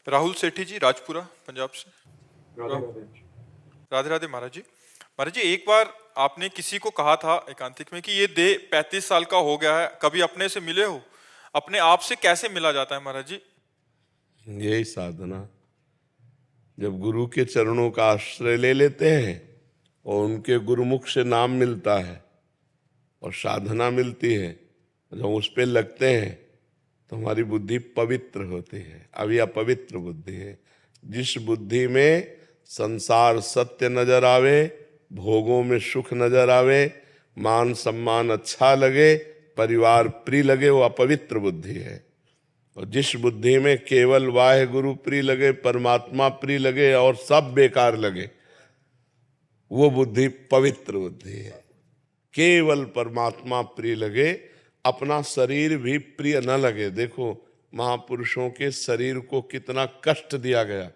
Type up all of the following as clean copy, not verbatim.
राहुल सेठी जी, राजपुरा, पंजाब से। राधे राधे। राधे राधे महाराज जी। महाराज जी, एक बार आपने किसी को कहा था एकांतिक में कि ये देह 35 साल का हो गया है, कभी अपने से मिले हो? अपने आप से कैसे मिला जाता है महाराज जी? यही साधना, जब गुरु के चरणों का आश्रय ले लेते हैं और उनके गुरुमुख से नाम मिलता है और साधना मिलती है, जब उस पे लगते हैं तो हमारी बुद्धि पवित्र होती है। अभी अपवित्र बुद्धि है। जिस बुद्धि में संसार सत्य नजर आवे, भोगों में सुख नजर आवे, मान सम्मान अच्छा लगे, परिवार प्रिय लगे, वो अपवित्र बुद्धि है। और जिस बुद्धि में केवल वाहे गुरु प्रिय लगे, परमात्मा प्रिय लगे और सब बेकार लगे, वो बुद्धि पवित्र बुद्धि है। केवल परमात्मा प्रिय लगे, अपना शरीर भी प्रिय न लगे। देखो महापुरुषों के शरीर को कितना कष्ट दिया गया,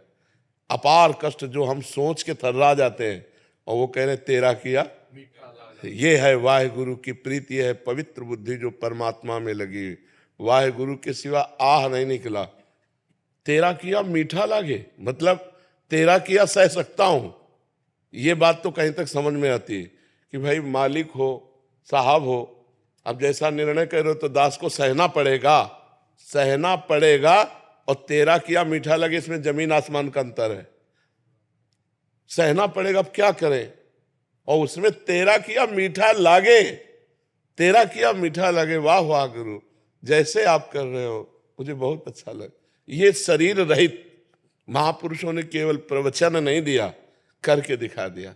अपार कष्ट, जो हम सोच के थर्रा जाते हैं। और वो कह रहे तेरा किया। ये है वाहे गुरु की प्रीति, है पवित्र बुद्धि जो परमात्मा में लगी। वाहे गुरु के सिवा आह नहीं निकला। तेरा किया मीठा लागे, मतलब तेरा किया सह सकता हूं। ये बात तो कहीं तक समझ में आती है कि भाई मालिक हो, साहब हो, अब जैसा निर्णय करो तो दास को सहना पड़ेगा, सहना पड़ेगा। और तेरा किया मीठा लगे, इसमें जमीन आसमान का अंतर है। सहना पड़ेगा, अब क्या करें। और उसमें तेरा किया मीठा लागे, तेरा किया मीठा लगे। वाह वाह गुरु, जैसे आप कर रहे हो मुझे बहुत अच्छा लगा। ये शरीर रहित महापुरुषों ने केवल प्रवचन नहीं दिया, करके दिखा दिया।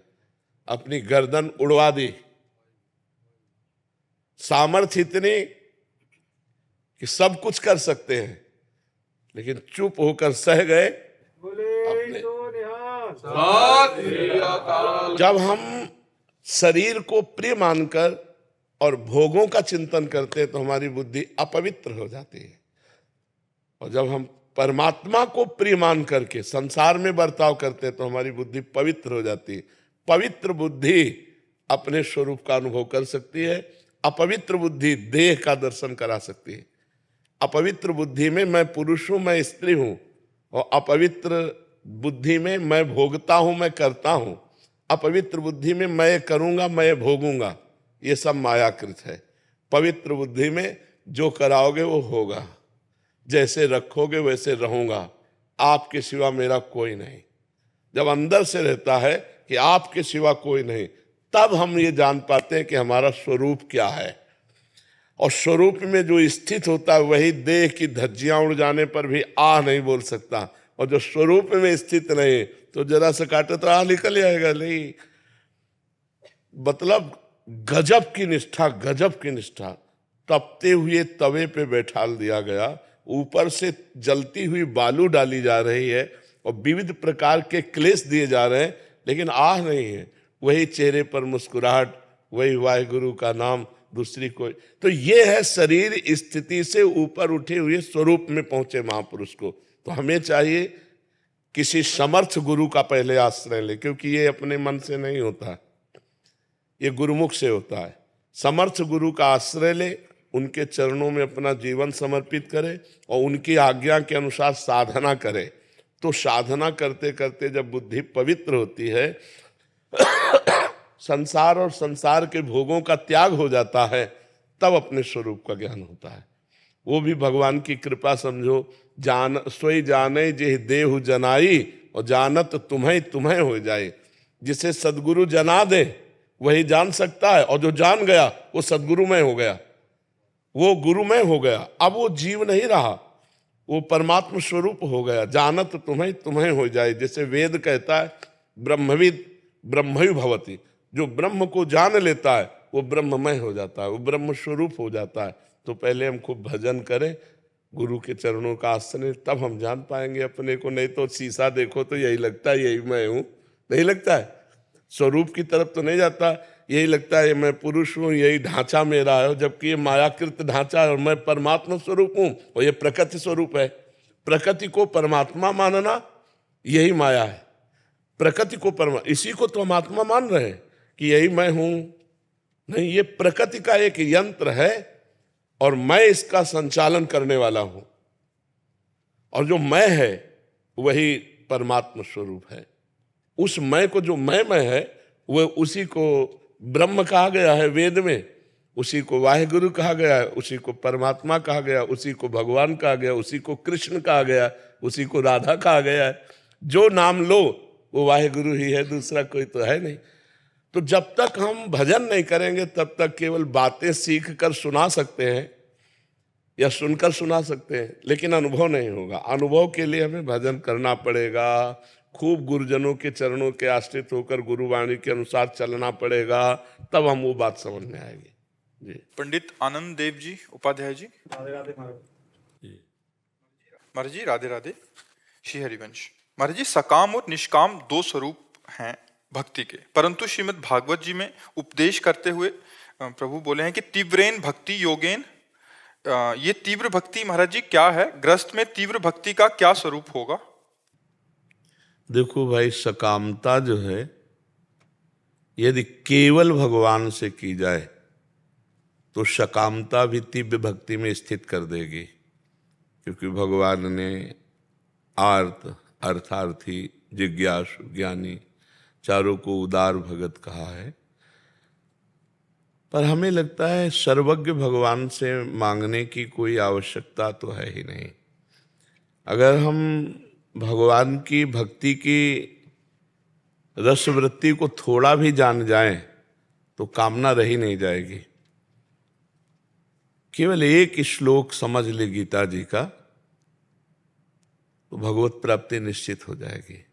अपनी गर्दन उड़वा दी। सामर्थ्य इतनी कि सब कुछ कर सकते हैं, लेकिन चुप होकर सह गए। अपने जब हम शरीर को प्रिय मानकर और भोगों का चिंतन करते हैं तो हमारी बुद्धि अपवित्र हो जाती है। और जब हम परमात्मा को प्रिय मान करके संसार में बर्ताव करते हैं तो हमारी बुद्धि पवित्र हो जाती है। पवित्र बुद्धि अपने स्वरूप का अनुभव कर सकती है। अपवित्र बुद्धि देह का दर्शन करा सकती है। अपवित्र बुद्धि में मैं पुरुष हूं, मैं स्त्री हूं, और अपवित्र बुद्धि में मैं भोगता हूं, मैं करता हूं। अपवित्र बुद्धि में मैं करूंगा, मैं भोगूंगा। ये सब मायाकृत है। पवित्र बुद्धि में जो कराओगे वो होगा, जैसे रखोगे वैसे रहूंगा, आपके सिवा मेरा कोई नहीं। जब अंदर से रहता है कि आपके सिवा कोई नहीं, तब हम ये जान पाते हैं कि हमारा स्वरूप क्या है। और स्वरूप में जो स्थित होता है वही देह की धज्जियां उड़ जाने पर भी आह नहीं बोल सकता। और जो स्वरूप में स्थित नहीं तो जरा सा काटे तो आह निकल जाएगा। नहीं, मतलब गजब की निष्ठा, गजब की निष्ठा। तपते हुए तवे पे बैठाल दिया गया, ऊपर से जलती हुई बालू डाली जा रही है और विविध प्रकार के क्लेश दिए जा रहे हैं, लेकिन आह नहीं है। वही चेहरे पर मुस्कुराहट, वही वाहिगुरु का नाम, दूसरी कोई। तो ये है शरीर स्थिति से ऊपर उठे हुए स्वरूप में पहुंचे महापुरुष को। तो हमें चाहिए किसी समर्थ गुरु का पहले आश्रय ले, क्योंकि ये अपने मन से नहीं होता, ये गुरुमुख से होता है। समर्थ गुरु का आश्रय ले, उनके चरणों में अपना जीवन समर्पित करे और उनकी आज्ञा के अनुसार साधना करे। तो साधना करते करते जब बुद्धि पवित्र होती है, संसार और संसार के भोगों का त्याग हो जाता है, तब अपने स्वरूप का ज्ञान होता है। वो भी भगवान की कृपा समझो। जान सोई जाने जे देहु जनाई, और जानत तुम्हें तुम्हें हो जाए। जिसे सदगुरु जना दे वही जान सकता है, और जो जान गया वो सदगुरु में हो गया, वो गुरु में हो गया। अब वो जीव नहीं रहा, वो परमात्म स्वरूप हो गया। जानत तुम्हें तुम्हें हो जाए। जैसे वेद कहता है ब्रह्मविद ब्रह्मयु भवति, जो ब्रह्म को जान लेता है वो ब्रह्ममय हो जाता है, वो ब्रह्म स्वरूप हो जाता है। तो पहले हम खूब भजन करें, गुरु के चरणों का आश्रय, तब हम जान पाएंगे अपने को। नहीं तो शीशा देखो तो यही लगता है यही मैं हूं, नहीं लगता है। स्वरूप की तरफ तो नहीं जाता, यही लगता है मैं पुरुष हूं, यही ढांचा मेरा है, जबकि ये मायाकृत ढांचा है और मैं परमात्मा स्वरूप हूं और ये प्रकृति स्वरूप है। प्रकृति को परमात्मा मानना यही माया है। प्रकृति को इसी को तो हम आत्मा मान रहे हैं कि यही मैं हूं। नहीं, ये प्रकृति का एक यंत्र है और मैं इसका संचालन करने वाला हूं। और जो मैं है वही परमात्मा स्वरूप है। उस मैं को जो मैं है वह उसी को ब्रह्म कहा गया है वेद में, उसी को वाहेगुरु कहा गया है, उसी को परमात्मा कहा गया, उसी को भगवान कहा गया, उसी को कृष्ण कहा गया, उसी को राधा कहा गया है। जो नाम लो वो वाहेगुरु ही है, दूसरा कोई तो है नहीं। तो जब तक हम भजन नहीं करेंगे तब तक केवल बातें सीख कर सुना सकते हैं या सुनकर सुना सकते हैं, लेकिन अनुभव नहीं होगा। अनुभव के लिए हमें भजन करना पड़ेगा, खूब गुरुजनों के चरणों के आश्रित होकर गुरुवाणी के अनुसार चलना पड़ेगा, तब हम वो बात समझ में आएगी। जी। पंडित आनंद देव जी उपाध्याय जी। राधे राधे महाराज जी राधे राधे। श्री हरिवंश। महाराज जी, सकाम और निष्काम दो स्वरूप हैं भक्ति के, परंतु श्रीमद् भागवत जी में उपदेश करते हुए प्रभु बोले हैं कि तीव्रेन भक्ति योगेन। ये तीव्र भक्ति महाराज जी क्या है? ग्रस्त में तीव्र भक्ति का क्या स्वरूप होगा? देखो भाई, सकामता जो है यदि केवल भगवान से की जाए तो सकामता भी तीव्र भक्ति में स्थित कर देगी, क्योंकि भगवान ने आर्त, अर्थार्थी, जिज्ञासु, ज्ञानी चारों को उदार भगत कहा है। पर हमें लगता है सर्वज्ञ भगवान से मांगने की कोई आवश्यकता तो है ही नहीं। अगर हम भगवान की भक्ति की रसवृत्ति को थोड़ा भी जान जाएं तो कामना रही नहीं जाएगी। केवल एक श्लोक समझ ले गीता जी का तो भगवत प्राप्ति निश्चित हो जाएगी।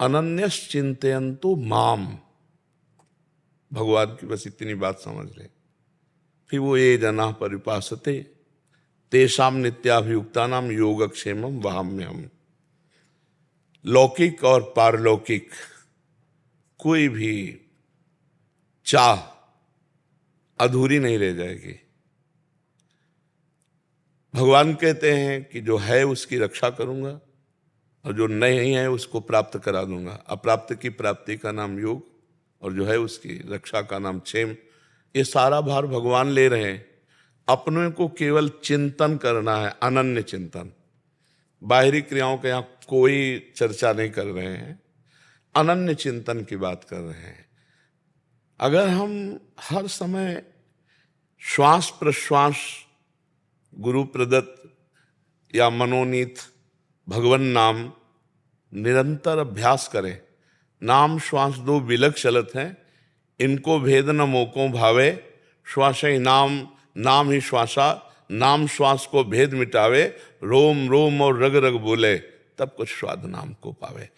अनन्यस चिंतयन्तु माम, भगवान की बस इतनी बात समझ ले। फिर वो ये जना परिपासते तेषाम नित्याभियुक्ता नाम योगक्षेमम वहाम्यहम्। लौकिक और पारलौकिक कोई भी चाह अधूरी नहीं रह जाएगी। भगवान कहते हैं कि जो है उसकी रक्षा करूंगा और जो नहीं है उसको प्राप्त करा दूंगा। अप्राप्त की प्राप्ति का नाम योग और जो है उसकी रक्षा का नाम क्षेम। ये सारा भार भगवान ले रहे हैं। अपने को केवल चिंतन करना है, अनन्य चिंतन। बाहरी क्रियाओं के यहाँ कोई चर्चा नहीं कर रहे हैं, अनन्य चिंतन की बात कर रहे हैं। अगर हम हर समय श्वास प्रश्वास गुरु प्रदत्त या मनोनीत भगवन नाम निरंतर अभ्यास करें। नाम श्वास दो बिलक चलत हैं, इनको भेद न मोको भावे। श्वास ही नाम, नाम ही श्वासा, नाम श्वास को भेद मिटावे। रोम रोम और रग रग बोले, तब कुछ स्वाद नाम को पावे।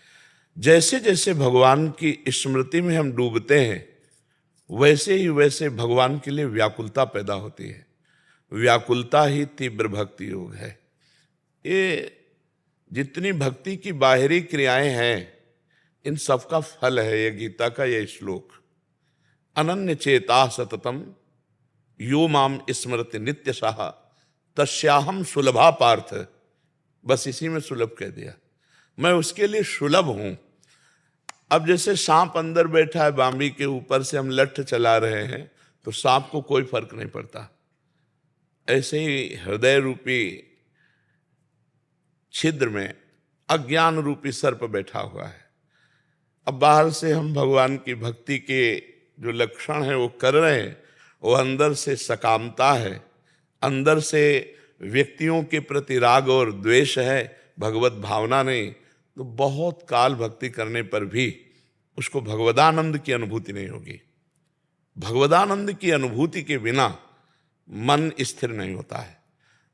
जैसे जैसे भगवान की स्मृति में हम डूबते हैं वैसे ही वैसे भगवान के लिए व्याकुलता पैदा होती है। व्याकुलता ही तीव्र भक्ति योग है। ये जितनी भक्ति की बाहरी क्रियाएं हैं इन सबका फल है ये गीता का ये श्लोक। अनन्य चेता सततम यो माम स्मृति नित्यशः तस्याहम सुलभा पार्थ। बस इसी में सुलभ कह दिया, मैं उसके लिए सुलभ हूं। अब जैसे सांप अंदर बैठा है, बांबी के ऊपर से हम लठ चला रहे हैं तो सांप को कोई फर्क नहीं पड़ता। ऐसे ही हृदय रूपी छिद्र में अज्ञान रूपी सर्प बैठा हुआ है। अब बाहर से हम भगवान की भक्ति के जो लक्षण है वो कर रहे हैं, वो अंदर से सकामता है, अंदर से व्यक्तियों के प्रति राग और द्वेष है, भगवत भावना नहीं। तो बहुत काल भक्ति करने पर भी उसको भगवदानंद की अनुभूति नहीं होगी। भगवदानंद की अनुभूति के बिना मन स्थिर नहीं होता है,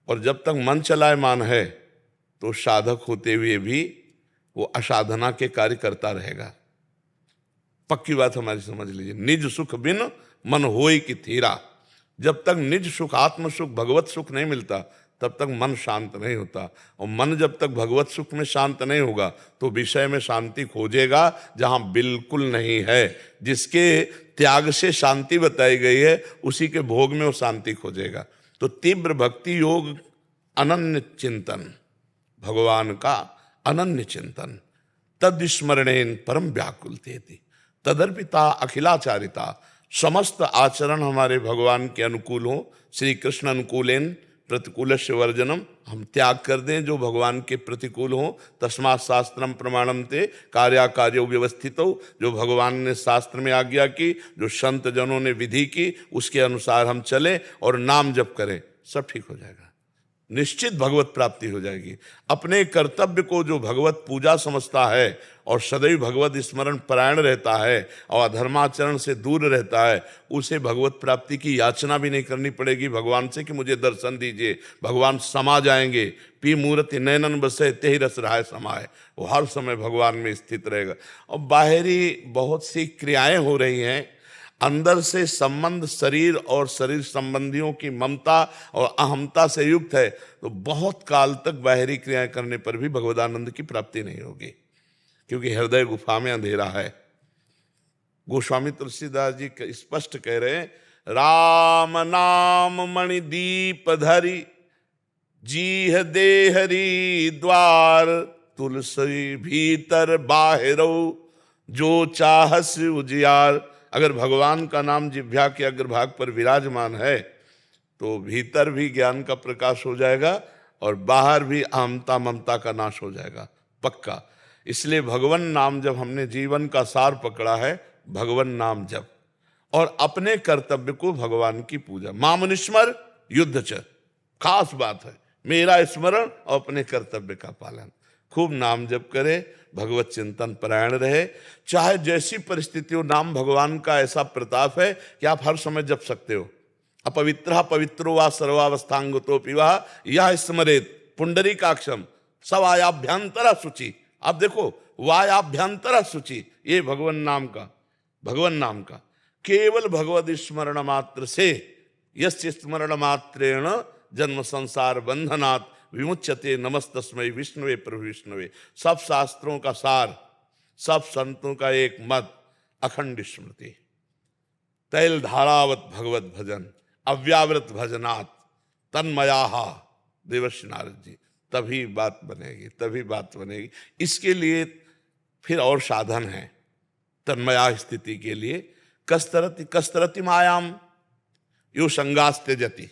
और जब तक मन चलायमान है तो साधक होते हुए भी वो असाधना के कार्य करता रहेगा। पक्की बात हमारी समझ लीजिए। निज सुख बिन मन होय की थीरा। जब तक निज सुख, आत्म सुख, भगवत सुख नहीं मिलता तब तक मन शांत नहीं होता। और मन जब तक भगवत सुख में शांत नहीं होगा तो विषय में शांति खोजेगा जहां बिल्कुल नहीं है। जिसके त्याग से शांति बताई गई है उसी के भोग में वो शांति खोजेगा। तो तीव्र भक्ति योग अनन्य चिंतन, भगवान का अनन्य चिंतन। तद स्मरणेन परम व्याकुलतेति तदर्पिता अखिलाचारिता। समस्त आचरण हमारे भगवान के अनुकूल हो, श्री कृष्ण अनुकूलेन प्रतिकूलस्य वर्जनम, हम त्याग कर दें जो भगवान के प्रतिकूल हो। तस्मात् शास्त्रम प्रमाणम ते कार्याकार्यो व्यवस्थितो, जो भगवान ने शास्त्र में आज्ञा की, जो संत जनों ने विधि की, उसके अनुसार हम चलें और नाम जप करें, सब ठीक हो जाएगा, निश्चित भगवत प्राप्ति हो जाएगी। अपने कर्तव्य को जो भगवत पूजा समझता है और सदैव भगवत स्मरण परायण रहता है और अधर्माचरण से दूर रहता है, उसे भगवत प्राप्ति की याचना भी नहीं करनी पड़ेगी भगवान से कि मुझे दर्शन दीजिए। भगवान समा जाएंगे। पी मूर्ति नैनन बसे तेहि रस रहाय समाए, वो हर समय भगवान में स्थित रहेगा। और बाहरी बहुत सी क्रियाएं हो रही हैं, अंदर से संबंध शरीर और शरीर संबंधियों की ममता और अहमता से युक्त है, तो बहुत काल तक बाहरी क्रियाएं करने पर भी भगवदानंद की प्राप्ति नहीं होगी, क्योंकि हृदय गुफा में अंधेरा है। गोस्वामी तुलसीदास जी स्पष्ट कह रहे हैं, राम नाम मणि दीप धरी, जीह देहरी द्वार, तुलसी भीतर बाहरो, जो चाहस उजियार। अगर भगवान का नाम जिह्वा के अग्रभाग पर विराजमान है तो भीतर भी ज्ञान का प्रकाश हो जाएगा और बाहर भी अहमता ममता का नाश हो जाएगा, पक्का। इसलिए भगवान नाम जब हमने जीवन का सार पकड़ा है, भगवान नाम जप और अपने कर्तव्य को भगवान की पूजा। मामुनिस्मर युद्ध च, खास बात है, मेरा स्मरण और अपने कर्तव्य का पालन। खूब नाम जप करे, भगवत चिंतन परायण रहे, चाहे जैसी परिस्थिति हो। नाम भगवान का ऐसा प्रताप है कि आप हर समय जप सकते हो। अपवित्र पवित्रो वा सर्वावस्थांगतो पिवा यह स्मरेत पुंडरीकाक्षम सवायाभ्यंतरा शुचि। आप देखो, वायाभ्यंतरा शुचि, ये भगवान नाम का केवल भगवत स्मरण मात्र से, यस्य स्मरण मात्रेण जन्म संसार बंधनात् विमुच्यते नमस्तस्मै विष्णुवे प्रभु विष्णुवे। सब शास्त्रों का सार, सब संतों का एक मत, अखंड स्मृति, तैल धारावत भगवत भजन, अव्यावृत भजनात् तन्मयाहा, देवर्षि नारद जी। तभी बात बनेगी। इसके लिए फिर और साधन है तन्मया स्थिति के लिए। कस्तरति मायाम यो संगास त्यजति,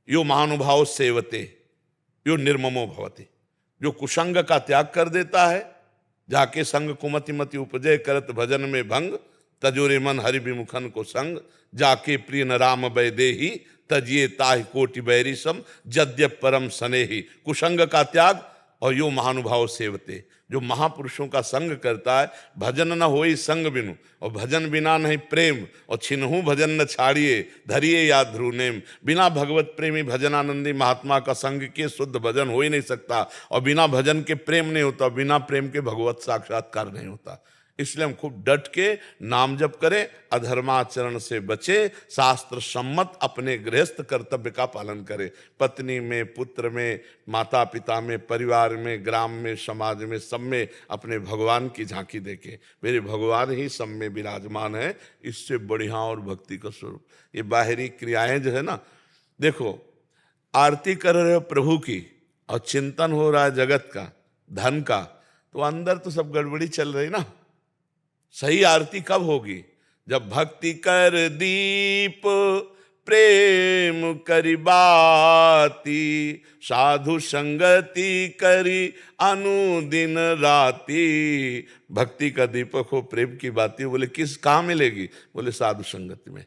यो महानुभाव सेवते, यो निर्ममो भवति। जो कुसंग का त्याग कर देता है, जाके संग कुमति मति उपजय करत भजन में भंग, तजोरे मन हरि विमुखन को संग, जाके प्रिय न राम वैदेही, तजिए ताहि कोटि बैरी सम, जद्यप परम स्नेही। कुसंग का त्याग और यो महानुभाव सेवते, जो महापुरुषों का संग करता है। भजन न होई संग बिनु, और भजन बिना नहीं प्रेम, और छिन्हु भजन न छाड़िए, धरिए या ध्रुनेम। बिना भगवत प्रेमी भजनानंदी महात्मा का संग के शुद्ध भजन हो ही नहीं सकता, और बिना भजन के प्रेम नहीं होता, बिना प्रेम के भगवत साक्षात्कार नहीं होता। इसलिए हम खूब डट के नाम जप करें, अधर्माचरण से बचे, शास्त्र सम्मत अपने गृहस्थ कर्तव्य का पालन करें। पत्नी में, पुत्र में, माता पिता में, परिवार में, ग्राम में, समाज में, सब में अपने भगवान की झांकी देके, मेरे भगवान ही सब में विराजमान है। इससे बढ़िया और भक्ति का स्वरूप। ये बाहरी क्रियाएं जो है ना, देखो, आरती कर रहे हो प्रभु की और चिंतन हो रहा है जगत का, धन का, तो अंदर तो सब गड़बड़ी चल रही ना। सही आरती कब होगी? जब भक्ति कर दीप प्रेम करी बाती, साधु संगति करी अनुदिन राती। भक्ति का दीपक हो, प्रेम की बाती हो। बोले किस कहाँ मिलेगी? बोले साधु संगति में।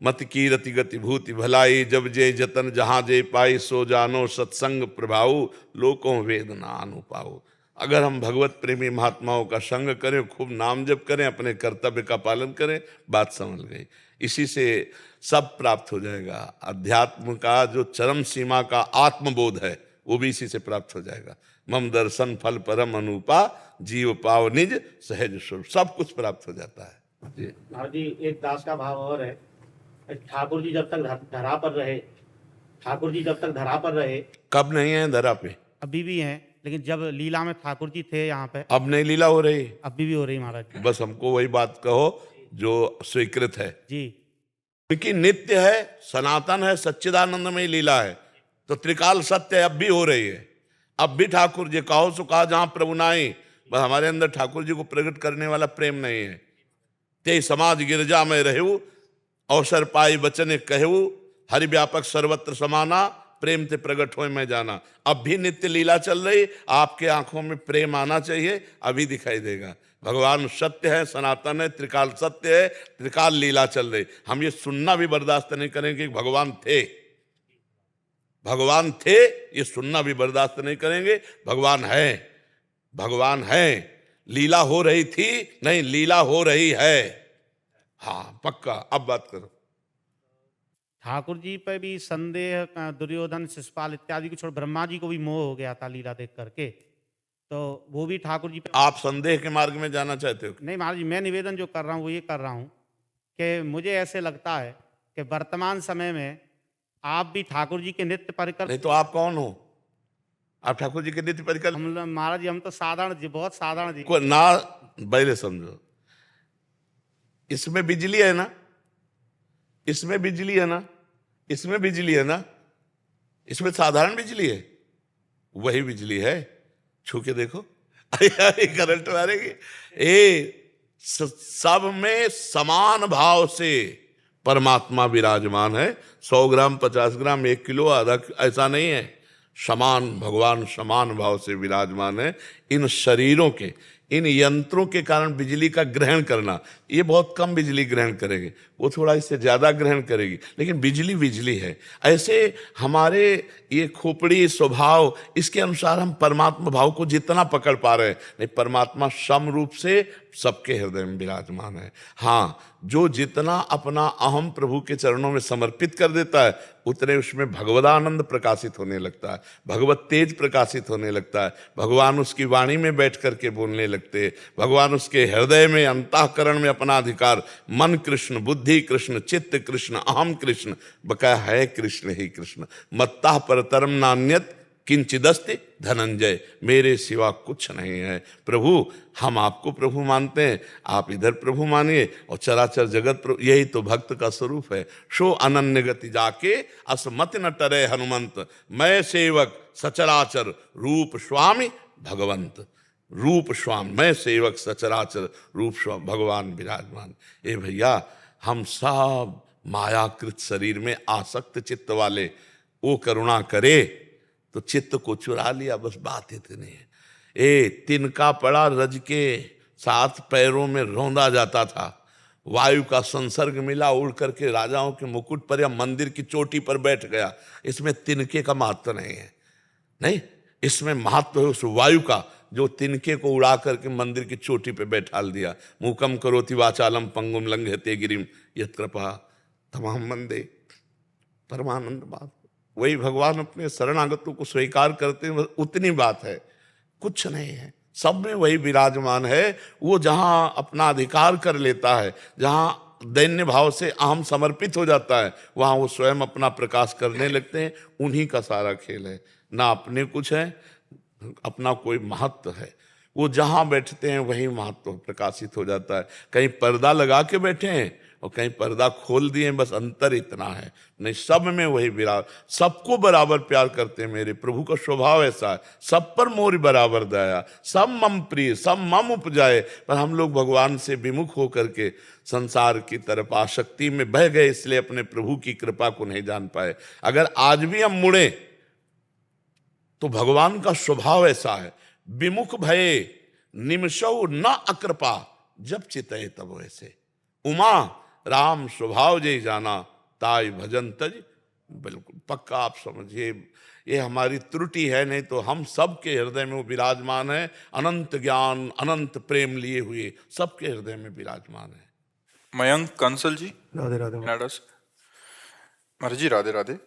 मत की रति गति भूति भलाई, जब जे जतन जहाँ जे पाई, सो जानो सत्संग प्रभाऊ, लोकों वेदना अनुपाऊ। अगर हम भगवत प्रेमी महात्माओं का संग करें, खूब नाम जप करें, अपने कर्तव्य का पालन करें, बात समझ गई। इसी से सब प्राप्त हो जाएगा। अध्यात्म का जो चरम सीमा का आत्मबोध है, वो भी इसी से प्राप्त हो जाएगा। मम दर्शन फल परम अनुपा, जीव पाव निज सहज स्वरूप, सब कुछ प्राप्त हो जाता है। जी, एक दास का भाव और है, ठाकुर जी जब तक धरा पर रहे, कब नहीं है धरा पे? अभी भी हैं, लेकिन जब लीला में ठाकुर जी थे यहाँ पे, अब नहीं लीला हो रही? अभी भी हो रही महाराज। बस हमको वही बात कहो जो स्वीकृत है जी, क्योंकि नित्य है, सनातन है, सच्चिदानंदमय लीला है, तो त्रिकाल सत्य अब भी हो रही है। अब भी ठाकुर जी कहो सो कहा जहां प्रभु नाई, बस हमारे अंदर ठाकुर जी को प्रकट करने वाला प्रेम नहीं है। ते समाज गिरजा में रहू, अवसर पाई वचन कहू, हरि व्यापक सर्वत्र समाना, प्रेम ते प्रकट होए मैं जाना। अब भी नित्य लीला चल रही, आपके आंखों में प्रेम आना चाहिए, अभी दिखाई देगा। भगवान सत्य है, सनातन है, त्रिकाल सत्य है, त्रिकाल लीला चल रही। हम ये सुनना भी बर्दाश्त नहीं करेंगे कि भगवान थे, भगवान थे, ये सुनना भी बर्दाश्त नहीं करेंगे। भगवान है, भगवान है। लीला हो रही थी नहीं, लीला हो रही है। हाँ पक्का। अब बात करो। ठाकुर जी पे भी संदेह, दुर्योधन, शिशुपाल इत्यादि को छोड़ ब्रह्मा जी को भी मोह हो गया था लीला देख करके, तो वो भी ठाकुर जी पे। आप संदेह के मार्ग में जाना चाहते हो? नहीं महाराज जी, मैं निवेदन जो कर रहा हूँ वो ये कर रहा हूँ कि मुझे ऐसे लगता है कि वर्तमान समय में आप भी ठाकुर जी के नित्य परिकर। नहीं तो आप कौन हो? आप ठाकुर जी के नित्य परिकर? महाराज जी हम तो साधारण जी, बहुत साधारण जी। को ना पहले समझो, इसमें बिजली है ना, इसमें बिजली है ना, इसमें बिजली है ना, इसमें साधारण बिजली है, वही बिजली है। छू के देखो, करंट मारेगी। सब में समान भाव से परमात्मा विराजमान है। 100 ग्राम, 50 ग्राम, 1 किलो, आधा, ऐसा नहीं है। समान भगवान समान भाव से विराजमान है। इन शरीरों के, इन यंत्रों के कारण बिजली का ग्रहण करना, ये बहुत कम बिजली ग्रहण करेंगे, वो थोड़ा इससे ज्यादा ग्रहण करेगी, लेकिन बिजली बिजली है। ऐसे हमारे ये खोपड़ी स्वभाव, इसके अनुसार हम परमात्मा भाव को जितना पकड़ पा रहे हैं, नहीं, परमात्मा सम रूप से सबके हृदय में विराजमान है। हाँ, जो जितना अपना अहम प्रभु के चरणों में समर्पित कर देता है, उतने उसमें भगवदानंद प्रकाशित होने लगता है, भगवत तेज प्रकाशित होने लगता है। भगवान उसकी वाणी में बैठ करके बोलने लगते हैं। भगवान उसके हृदय में, अंतःकरण में अपना अधिकार, मन कृष्ण, बुद्धि कृष्ण, चित्त कृष्ण, अहम कृष्ण, बकाया है कृष्ण ही कृष्ण। मत्ता परतरम नान्यत किंचिदस्ति धनंजय, मेरे सिवा कुछ नहीं है। प्रभु, हम आपको प्रभु मानते हैं, आप इधर प्रभु मानिए, और चराचर जगत प्रभु। यही तो भक्त का स्वरूप है। शो अनन्य गति जाके असमत न टरे हनुमंत, मैं सेवक सचराचर रूप स्वामी भगवंत। रूप स्वामी, मैं सेवक सचराचर रूप स्वामी भगवान विराजमान। ए भैया, हम सब मायाकृत शरीर में आसक्त चित्त वाले, वो करुणा करे तो चित्त को चुरा लिया, बस बात इतनी है। तिनका पड़ा रज के 7 पैरों में रौंदा जाता था, वायु का संसर्ग मिला, उड़ करके राजाओं के मुकुट पर या मंदिर की चोटी पर बैठ गया। इसमें तिनके का महत्व नहीं है, नहीं, इसमें महत्व है उस वायु का जो तिनके को उड़ा करके मंदिर की चोटी पे बैठाल दिया। मूकम करोति वाचालम पंगुम लंघयते गिरिम यत् कृपा तमहं वंदे। परमानंद बात, वही भगवान अपने शरणागतों को स्वीकार करते हैं, उतनी बात है, कुछ नहीं है। सब में वही विराजमान है। वो जहां अपना अधिकार कर लेता है, जहां दैन्य भाव से अहम समर्पित हो जाता है, वहां वो स्वयं अपना प्रकाश करने लगते हैं। उन्हीं का सारा खेल है, ना अपने कुछ है, अपना कोई महत्व है। वो जहां बैठते हैं वहीं महत्व प्रकाशित हो जाता है। कहीं पर्दा लगा के बैठे हैं और कहीं पर्दा खोल दिए, बस अंतर इतना है। नहीं, सब में वही विराज, सबको बराबर प्यार करते हैं। मेरे प्रभु का स्वभाव ऐसा है, सब पर मोर बराबर दया, सब मम प्रिय, सब मम उपजाए। पर हम लोग भगवान से विमुख होकर के संसार की तरफ आसक्ति में बह गए, इसलिए अपने प्रभु की कृपा को नहीं जान पाए। अगर आज भी हम मुड़े तो भगवान का स्वभाव ऐसा है, विमुख भये निमिषौ न अकृपा, जब चितये तब ऐसे। उमा राम स्वभाव जय जाना, ताई भजन तज। बिल्कुल पक्का आप समझिए, ये हमारी त्रुटि है, नहीं तो हम सबके हृदय में वो विराजमान है। अनंत ज्ञान, अनंत प्रेम लिए हुए सबके हृदय में विराजमान है। मयंक कंसल जी, राधे राधे। कनाडा से। महाराज जी राधे राधे।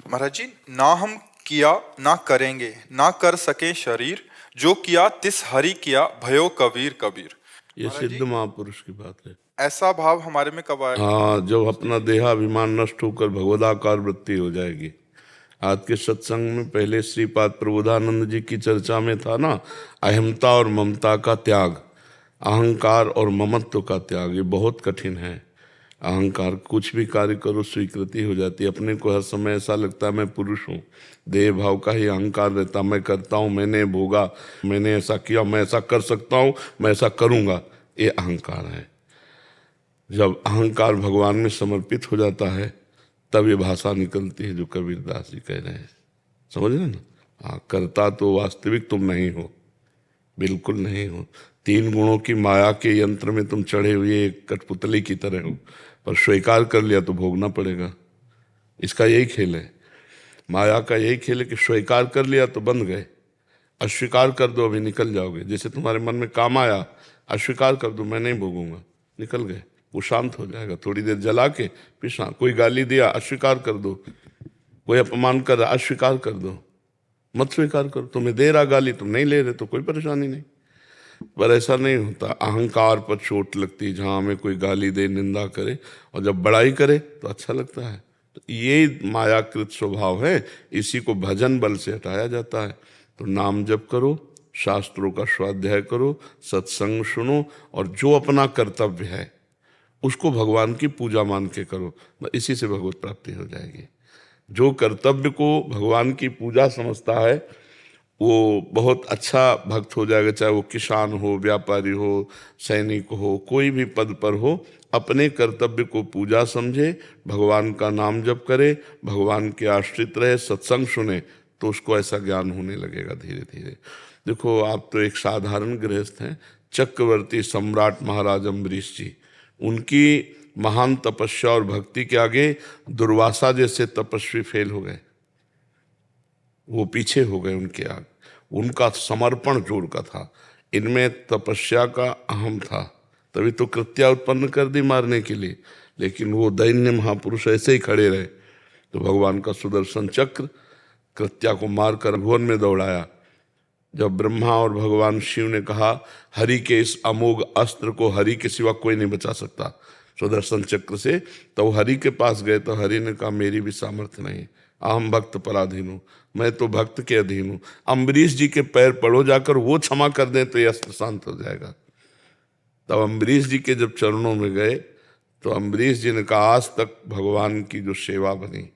महाराज जी, ना हम किया ना करेंगे, ना कर सके शरीर, जो किया तिस हरि किया, भयो कबीर कबीर। ये सिद्ध महापुरुष की बात है। ऐसा भाव हमारे में कब आया? हाँ, जब अपना देहाभिमान नष्ट होकर भगवदाकार वृत्ति हो जाएगी। आज के सत्संग में पहले श्रीपाद प्रबोधानंद जी की चर्चा में था ना, अहमता और ममता का त्याग, अहंकार और ममत्व का त्याग। ये बहुत कठिन है। अहंकार, कुछ भी कार्य करो स्वीकृति हो जाती है। अपने को हर समय ऐसा लगता है मैं पुरुष हूँ, देह भाव का ही अहंकार रहता, मैं करता हूँ, मैंने भोगा, मैंने ऐसा किया, मैं ऐसा कर सकता हूँ, मैं ऐसा करूँगा, ये अहंकार है। जब अहंकार भगवान में समर्पित हो जाता है तब ये भाषा निकलती है जो कबीरदास जी कह रहे हैं। समझ रहे ना? हाँ, करता तो वास्तविक तुम नहीं हो, बिल्कुल नहीं हो। 3 गुणों की माया के यंत्र में तुम चढ़े हुए एक कठपुतली की तरह हो, पर स्वीकार कर लिया तो भोगना पड़ेगा। इसका यही खेल है, माया का यही खेल है कि स्वीकार कर लिया तो बंध गए, अस्वीकार कर दो अभी निकल जाओगे। जैसे तुम्हारे मन में काम आया, अस्वीकार कर दो मैं नहीं भोगूंगा, निकल गए, वो शांत हो जाएगा। थोड़ी देर जला के फिर शांत। कोई गाली दिया, अस्वीकार कर दो। कोई अपमान कर रहा, अस्वीकार कर दो, मत स्वीकार करो। तुम्हें दे रहा गाली, तुम नहीं ले रहे तो कोई परेशानी नहीं। पर ऐसा नहीं होता, अहंकार पर चोट लगती है। जहाँ हमें कोई गाली दे, निंदा करे और जब बड़ाई करे तो अच्छा लगता है। तो ये मायाकृत स्वभाव है, इसी को भजन बल से हटाया जाता है। तो नाम जप करो, शास्त्रों का स्वाध्याय करो, सत्संग सुनो, और जो अपना कर्तव्य है उसको भगवान की पूजा मान के करो, इसी से भगवत प्राप्ति हो जाएगी। जो कर्तव्य को भगवान की पूजा समझता है वो बहुत अच्छा भक्त हो जाएगा। चाहे वो किसान हो, व्यापारी हो, सैनिक हो, कोई भी पद पर हो, अपने कर्तव्य को पूजा समझे, भगवान का नाम जप करे, भगवान के आश्रित रहे, सत्संग सुने, तो उसको ऐसा ज्ञान होने लगेगा धीरे धीरे। देखो, आप तो एक साधारण गृहस्थ हैं। चक्रवर्ती सम्राट महाराज अम्बरीश जी, उनकी महान तपस्या और भक्ति के आगे दुर्वासा जैसे तपस्वी फेल हो गए, वो पीछे हो गए उनके आगे। उनका समर्पण जोर का था, इनमें तपस्या का अहम था, तभी तो कृत्या उत्पन्न कर दी मारने के लिए। लेकिन वो दैन्य महापुरुष ऐसे ही खड़े रहे। तो भगवान का सुदर्शन चक्र कृत्या को मारकर भुवन में दौड़ाया। जब ब्रह्मा और भगवान शिव ने कहा हरि के इस अमोघ अस्त्र को हरि के सिवा कोई नहीं बचा सकता सुदर्शन चक्र से, तो हरि के पास गए तो हरि ने कहा मेरी भी सामर्थ्य नहीं, अहम भक्त पराधीन हूँ, मैं तो भक्त के अधीन हूँ। अम्बरीश जी के पैर पड़ो जाकर, वो क्षमा कर दें तो यह अस्त्र शांत हो जाएगा। तब अम्बरीश जी के जब चरणों में गए तो अम्बरीश जी ने कहा आज तक भगवान की जो सेवा बनी,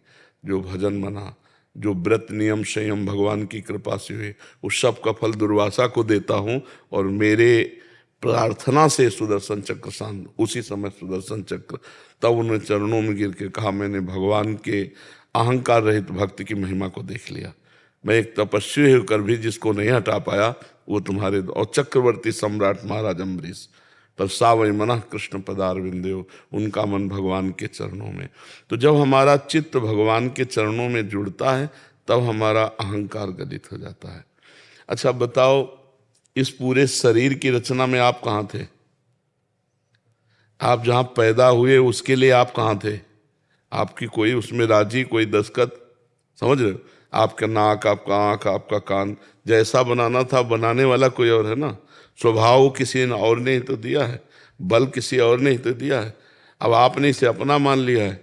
जो भजन बना, जो व्रत नियम संयम भगवान की कृपा से हुए, उस सब का फल दुर्वासा को देता हूँ, और मेरे प्रार्थना से सुदर्शन चक्र शांत। उसी समय सुदर्शन चक्र, तब उन्होंने चरणों में गिर के कहा मैंने भगवान के अहंकार रहित भक्त की महिमा को देख लिया। मैं एक तपस्वी होकर भी जिसको नहीं हटा पाया वो तुम्हारे। और चक्रवर्ती सम्राट महाराज अम्बरीश, पर सावई मना कृष्ण पदार विंदेव, उनका मन भगवान के चरणों में। तो जब हमारा चित्त भगवान के चरणों में जुड़ता है तब हमारा अहंकार गलित हो जाता है। अच्छा बताओ, इस पूरे शरीर की रचना में आप कहाँ थे? आप जहाँ पैदा हुए उसके लिए आप कहाँ थे? आपकी कोई उसमें राजी, कोई दस्तखत, समझ रहे हो? आपका नाक, आपका आँख, आपका कान, जैसा बनाना था बनाने वाला कोई और है ना। स्वभाव किसी ने और ने ही तो दिया है, बल किसी और ने ही तो दिया है। अब आपने इसे अपना मान लिया है,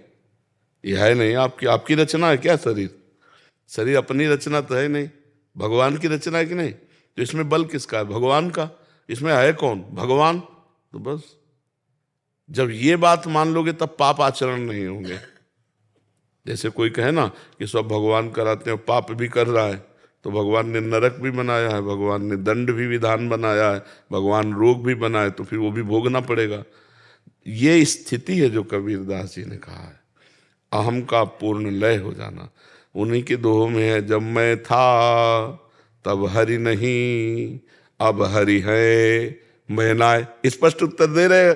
यह है नहीं आपकी। आपकी रचना है क्या शरीर? शरीर अपनी रचना तो है नहीं, भगवान की रचना है कि नहीं? तो इसमें बल किसका है? भगवान का। इसमें है कौन? भगवान। तो बस जब ये बात मान लोगे तब पाप आचरण नहीं होंगे। जैसे कोई कहे ना कि सब भगवान कराते हैं, पाप भी कर रहा है, तो भगवान ने नरक भी बनाया है, भगवान ने दंड भी विधान बनाया है, भगवान रोग भी बनाए, तो फिर वो भी भोगना पड़ेगा। ये स्थिति है जो कबीरदास जी ने कहा है, अहम का पूर्ण लय हो जाना। उन्हीं के दोहों में है, जब मैं था तब हरि नहीं, अब हरि है मैं नाय। स्पष्ट उत्तर दे रहे,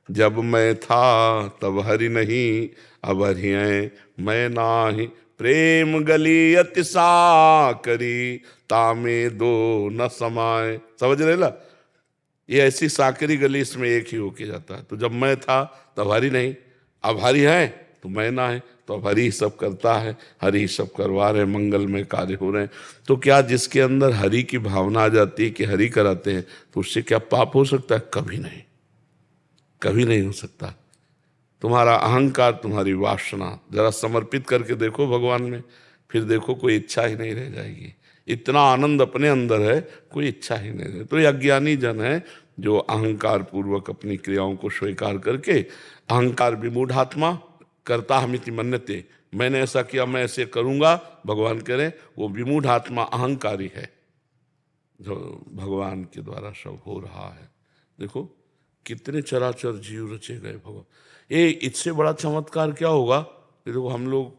जब मैं था तब हरि नहीं, अब हरि है मैं नाही। प्रेम गली अतिसा करी, तामे दो न समाए। समझ रहे ला? ये ऐसी साकरी गली, इसमें एक ही होके जाता है। तो जब मैं था तब हरि नहीं, अब हरि है तो मैं ना है, तो अब हरि सब करता है, हरि सब करवा रहे, मंगल में कार्य हो रहे हैं। तो क्या जिसके अंदर हरि की भावना आ जाती है कि हरि कराते हैं, तो उससे क्या पाप हो सकता है? कभी नहीं, कभी नहीं हो सकता। तुम्हारा अहंकार, तुम्हारी वासना जरा समर्पित करके देखो भगवान में, फिर देखो कोई इच्छा ही नहीं रह जाएगी। इतना आनंद अपने अंदर है, कोई इच्छा ही नहीं रहे। तो ये अज्ञानी जन है जो अहंकार पूर्वक अपनी क्रियाओं को स्वीकार करके, अहंकार विमूढ़ात्मा करता हमिति मन्यते, मैंने ऐसा किया, मैं ऐसे करूंगा, भगवान कह रहे वो विमूढ़ात्मा अहंकारी है, जो भगवान के द्वारा सब हो रहा है। देखो कितने चराचर जीव रचे गए भगवान। ये इससे बड़ा चमत्कार क्या होगा? ये देखो हम लोग,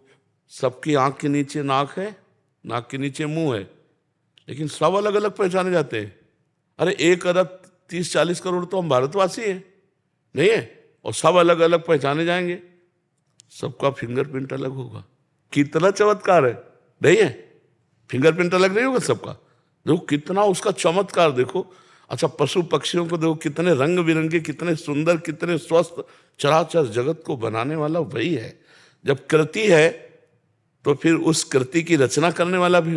सबकी आंख के नीचे नाक है, नाक के नीचे मुंह है, लेकिन सब अलग अलग पहचाने जाते हैं। अरे 1 अरब 30-40 करोड़ तो हम भारतवासी हैं, नहीं है? और सब अलग अलग पहचाने जाएंगे, सबका फिंगरप्रिंट अलग होगा। कितना चमत्कार है, नहीं है? फिंगरप्रिंट अलग नहीं होगा सबका। देखो कितना उसका चमत्कार देखो। अच्छा, पशु पक्षियों को देखो, कितने रंग बिरंगे, कितने सुंदर, कितने स्वस्थ। चराचर जगत को बनाने वाला वही है। जब कृति है तो फिर उस कृति की रचना करने वाला भी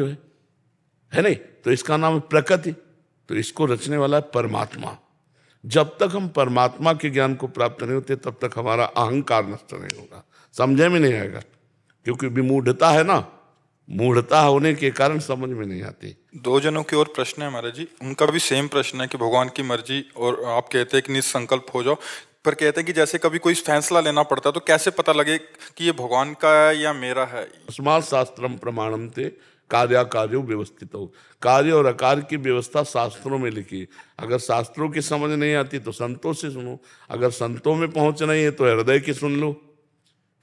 है नहीं? तो इसका नाम है प्रकृति, तो इसको रचने वाला है परमात्मा। जब तक हम परमात्मा के ज्ञान को प्राप्त नहीं होते तब तक हमारा अहंकार नष्ट नहीं होगा, समझे में नहीं आएगा। क्योंकि विमूढ़ता है ना, मूढ़ता होने के कारण समझ में नहीं आती। 2 जनों की और प्रश्न है महाराज जी, उनका भी सेम प्रश्न है कि भगवान की मर्जी, और आप कहते हैं कि निसंकल्प हो जाओ, पर कहते हैं कि जैसे कभी कोई फैसला लेना पड़ता है तो कैसे पता लगे कि ये भगवान का है या मेरा है? अस्मात् शास्त्रम प्रमाणम ते कार्याकार्यो व्यवस्थित हो। कार्य और अकार्य की व्यवस्था शास्त्रों में लिखी। अगर शास्त्रों की समझ नहीं आती तो संतों से सुनो, अगर संतों में पहुंच नहीं है तो हृदय की सुन लो।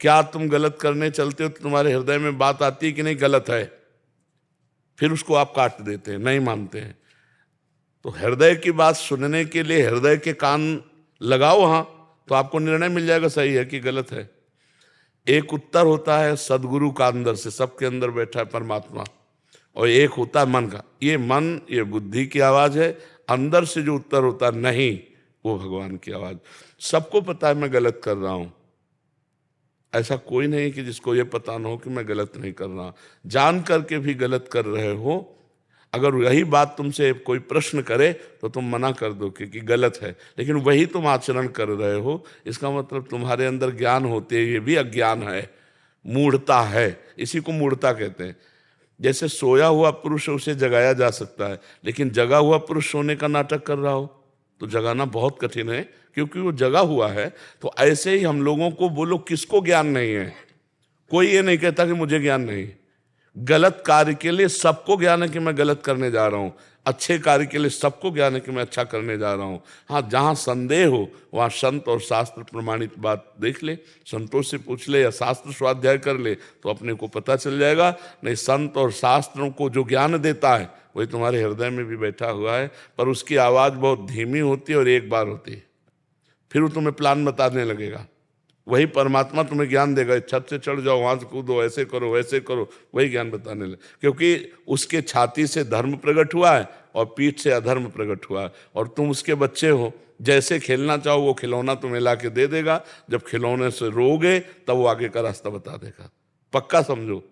क्या तुम गलत करने चलते हो तो तुम्हारे हृदय में बात आती है कि नहीं गलत है, फिर उसको आप काट देते हैं, नहीं मानते हैं। तो हृदय की बात सुनने के लिए हृदय के कान लगाओ वहां, तो आपको निर्णय मिल जाएगा सही है कि गलत है। एक उत्तर होता है सदगुरु का अंदर से, सबके अंदर बैठा है परमात्मा, और एक होता है मन का। ये मन, ये बुद्धि की आवाज है। अंदर से जो उत्तर होता है नहीं, वो भगवान की आवाज। सबको पता है मैं गलत कर रहा हूं, ऐसा कोई नहीं कि जिसको ये पता ना हो कि मैं गलत नहीं कर रहा। जान करके भी गलत कर रहे हो, अगर वही बात तुमसे कोई प्रश्न करे तो तुम मना कर दो कि गलत है, लेकिन वही तुम आचरण कर रहे हो, इसका मतलब तुम्हारे अंदर ज्ञान होते ये भी अज्ञान है, मूढ़ता है। इसी को मूढ़ता कहते हैं। जैसे सोया हुआ पुरुष उसे जगाया जा सकता है, लेकिन जगा हुआ पुरुष सोने का नाटक कर रहा हो तो जगाना बहुत कठिन है, क्योंकि वो जगा हुआ है। तो ऐसे ही हम लोगों को बोलो किसको ज्ञान नहीं है? कोई ये नहीं कहता कि मुझे ज्ञान नहीं। गलत कार्य के लिए सबको ज्ञान है कि मैं गलत करने जा रहा हूं, अच्छे कार्य के लिए सबको ज्ञान है कि मैं अच्छा करने जा रहा हूं। हाँ, जहां संदेह हो वहां संत और शास्त्र प्रमाणित बात देख ले, संतों से पूछ ले या शास्त्र स्वाध्याय कर ले तो अपने को पता चल जाएगा। नहीं, संत और शास्त्रों को जो ज्ञान देता है वही तुम्हारे हृदय में भी बैठा हुआ है, पर उसकी आवाज बहुत धीमी होती है और एक बार होती है, फिर वो तुम्हें प्लान बताने लगेगा। वही परमात्मा तुम्हें ज्ञान देगा, छत से चढ़ जाओ, वहां से कूदो, ऐसे करो वैसे करो, वही ज्ञान बताने लगे। क्योंकि उसके छाती से धर्म प्रकट हुआ है और पीठ से अधर्म प्रकट हुआ है, और तुम उसके बच्चे हो। जैसे खेलना चाहो वो खिलौना तुम्हें ला के दे देगा, जब खिलौने से रोगे तब वो आगे का रास्ता बता देगा। पक्का समझो,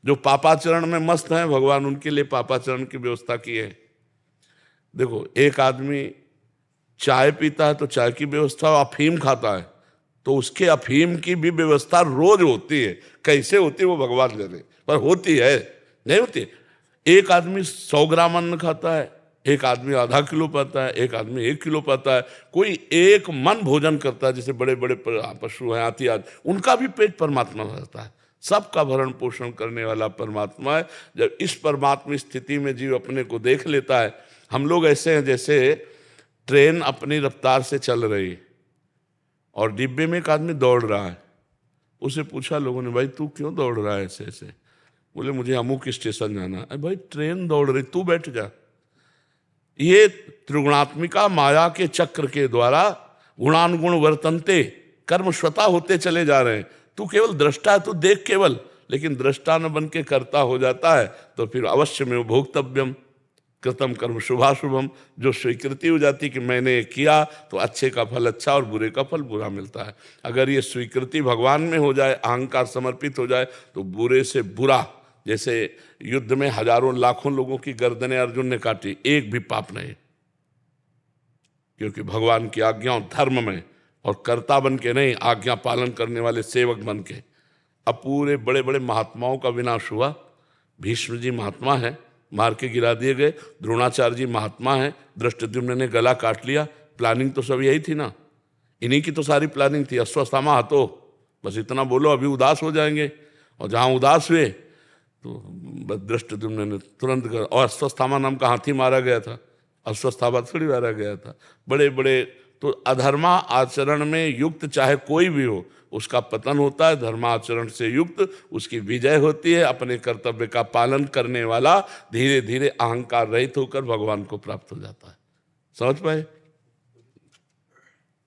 जो पापाचरण में मस्त है भगवान उनके लिए पापाचरण की व्यवस्था की है। देखो, एक आदमी चाय पीता है तो चाय की व्यवस्था, अफीम खाता है तो उसके अफीम की भी व्यवस्था रोज होती है। कैसे होती है वो भगवान जाने, पर होती है, नहीं होती। एक आदमी 100 ग्राम अन्न खाता है, एक आदमी आधा किलो पाता है, एक आदमी 1 किलो पाता है, कोई एक मन भोजन करता है। जैसे बड़े बड़े पशु हैं, हाथी आदि, उनका भी पेट परमात्मा भरता है। सबका भरण पोषण करने वाला परमात्मा है। जब इस परमात्मा स्थिति में जीव अपने को देख लेता है, हम लोग ऐसे हैं जैसे ट्रेन अपनी रफ्तार से चल रही और डिब्बे में एक आदमी दौड़ रहा है। उसे पूछा लोगों ने, भाई तू क्यों दौड़ रहा है ऐसे ऐसे? बोले मुझे अमुक स्टेशन जाना है। भाई ट्रेन दौड़ रही, तू बैठ जा। ये त्रिगुणात्मिका माया के चक्र के द्वारा गुणानुगुण वर्तनते, कर्म स्वतः होते चले जा रहे हैं। तू केवल दृष्टा है, तू देख केवल, लेकिन दृष्टा न बन के कर्ता हो जाता है तो फिर अवश्य में भोक्तव्यम कृतम कर्म शुभाशुभम। जो स्वीकृति हो जाती कि मैंने किया तो अच्छे का फल अच्छा और बुरे का फल बुरा मिलता है। अगर ये स्वीकृति भगवान में हो जाए, अहंकार समर्पित हो जाए, तो बुरे से बुरा, जैसे युद्ध में हजारों लाखों लोगों की गर्दनें अर्जुन ने काटी, एक भी पाप नहीं, क्योंकि भगवान की आज्ञा और धर्म में, और कर्ता बन के नहीं, आज्ञा पालन करने वाले सेवक बन के। अब पूरे बड़े बड़े महात्माओं का विनाश हुआ। भीष्म जी महात्मा है, मार के गिरा दिए गए। द्रोणाचार्य जी महात्मा है, धृष्टद्युम्न ने गला काट लिया। प्लानिंग तो सब यही थी ना, इन्हीं की तो सारी प्लानिंग थी। अश्वत्थामा हतो, बस इतना बोलो अभी उदास हो जाएंगे, और जहाँ उदास हुए तो धृष्टद्युम्न ने तुरंत कर, और अश्वत्थामा नाम का हाथी मारा गया था, अश्वत्थामा थोड़ी मारा गया था। बड़े बड़े तो अधर्मा आचरण में युक्त चाहे कोई भी हो, उसका पतन होता है, धर्माचरण से युक्त उसकी विजय होती है। अपने कर्तव्य का पालन करने वाला धीरे धीरे अहंकार रहित होकर भगवान को प्राप्त हो जाता है। समझ पाए?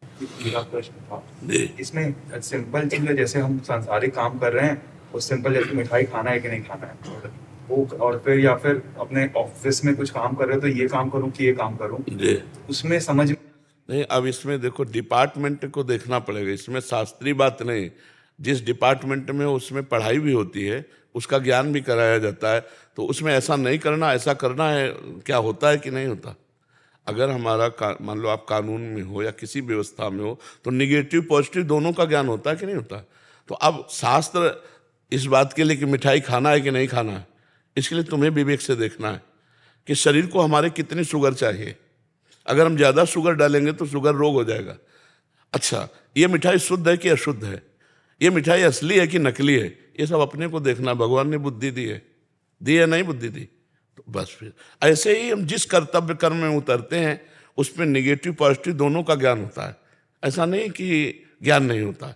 मेरा प्रश्न था जी। इसमें सिंपल चीज है, जैसे हम सांसारिक काम कर रहे हैं, वो सिंपल जैसे मिठाई खाना है कि नहीं खाना है वो, और फिर या फिर अपने ऑफिस में कुछ काम कर रहे हो तो ये काम करूं कि ये काम करूं, जी उसमें समझ नहीं, अब इसमें देखो डिपार्टमेंट को देखना पड़ेगा। इसमें शास्त्रीय बात नहीं, जिस डिपार्टमेंट में उसमें पढ़ाई भी होती है, उसका ज्ञान भी कराया जाता है, तो उसमें ऐसा नहीं करना, ऐसा करना है, क्या होता है कि नहीं होता। अगर हमारा मान लो आप कानून में हो या किसी व्यवस्था में हो, तो निगेटिव पॉजिटिव दोनों का ज्ञान होता है कि नहीं होता। तो अब शास्त्र इस बात के लिए कि मिठाई खाना है कि नहीं खाना है, इसके लिए तुम्हें विवेक से देखना है कि शरीर को हमारे कितनी शुगर चाहिए। अगर हम ज़्यादा शुगर डालेंगे तो शुगर रोग हो जाएगा। अच्छा, ये मिठाई शुद्ध है कि अशुद्ध है, ये मिठाई असली है कि नकली है, ये सब अपने को देखना। भगवान ने बुद्धि दी है नहीं बुद्धि दी, तो बस फिर ऐसे ही हम जिस कर्तव्य कर्म में उतरते हैं उसमें निगेटिव पॉजिटिव दोनों का ज्ञान होता है। ऐसा नहीं कि ज्ञान नहीं होता।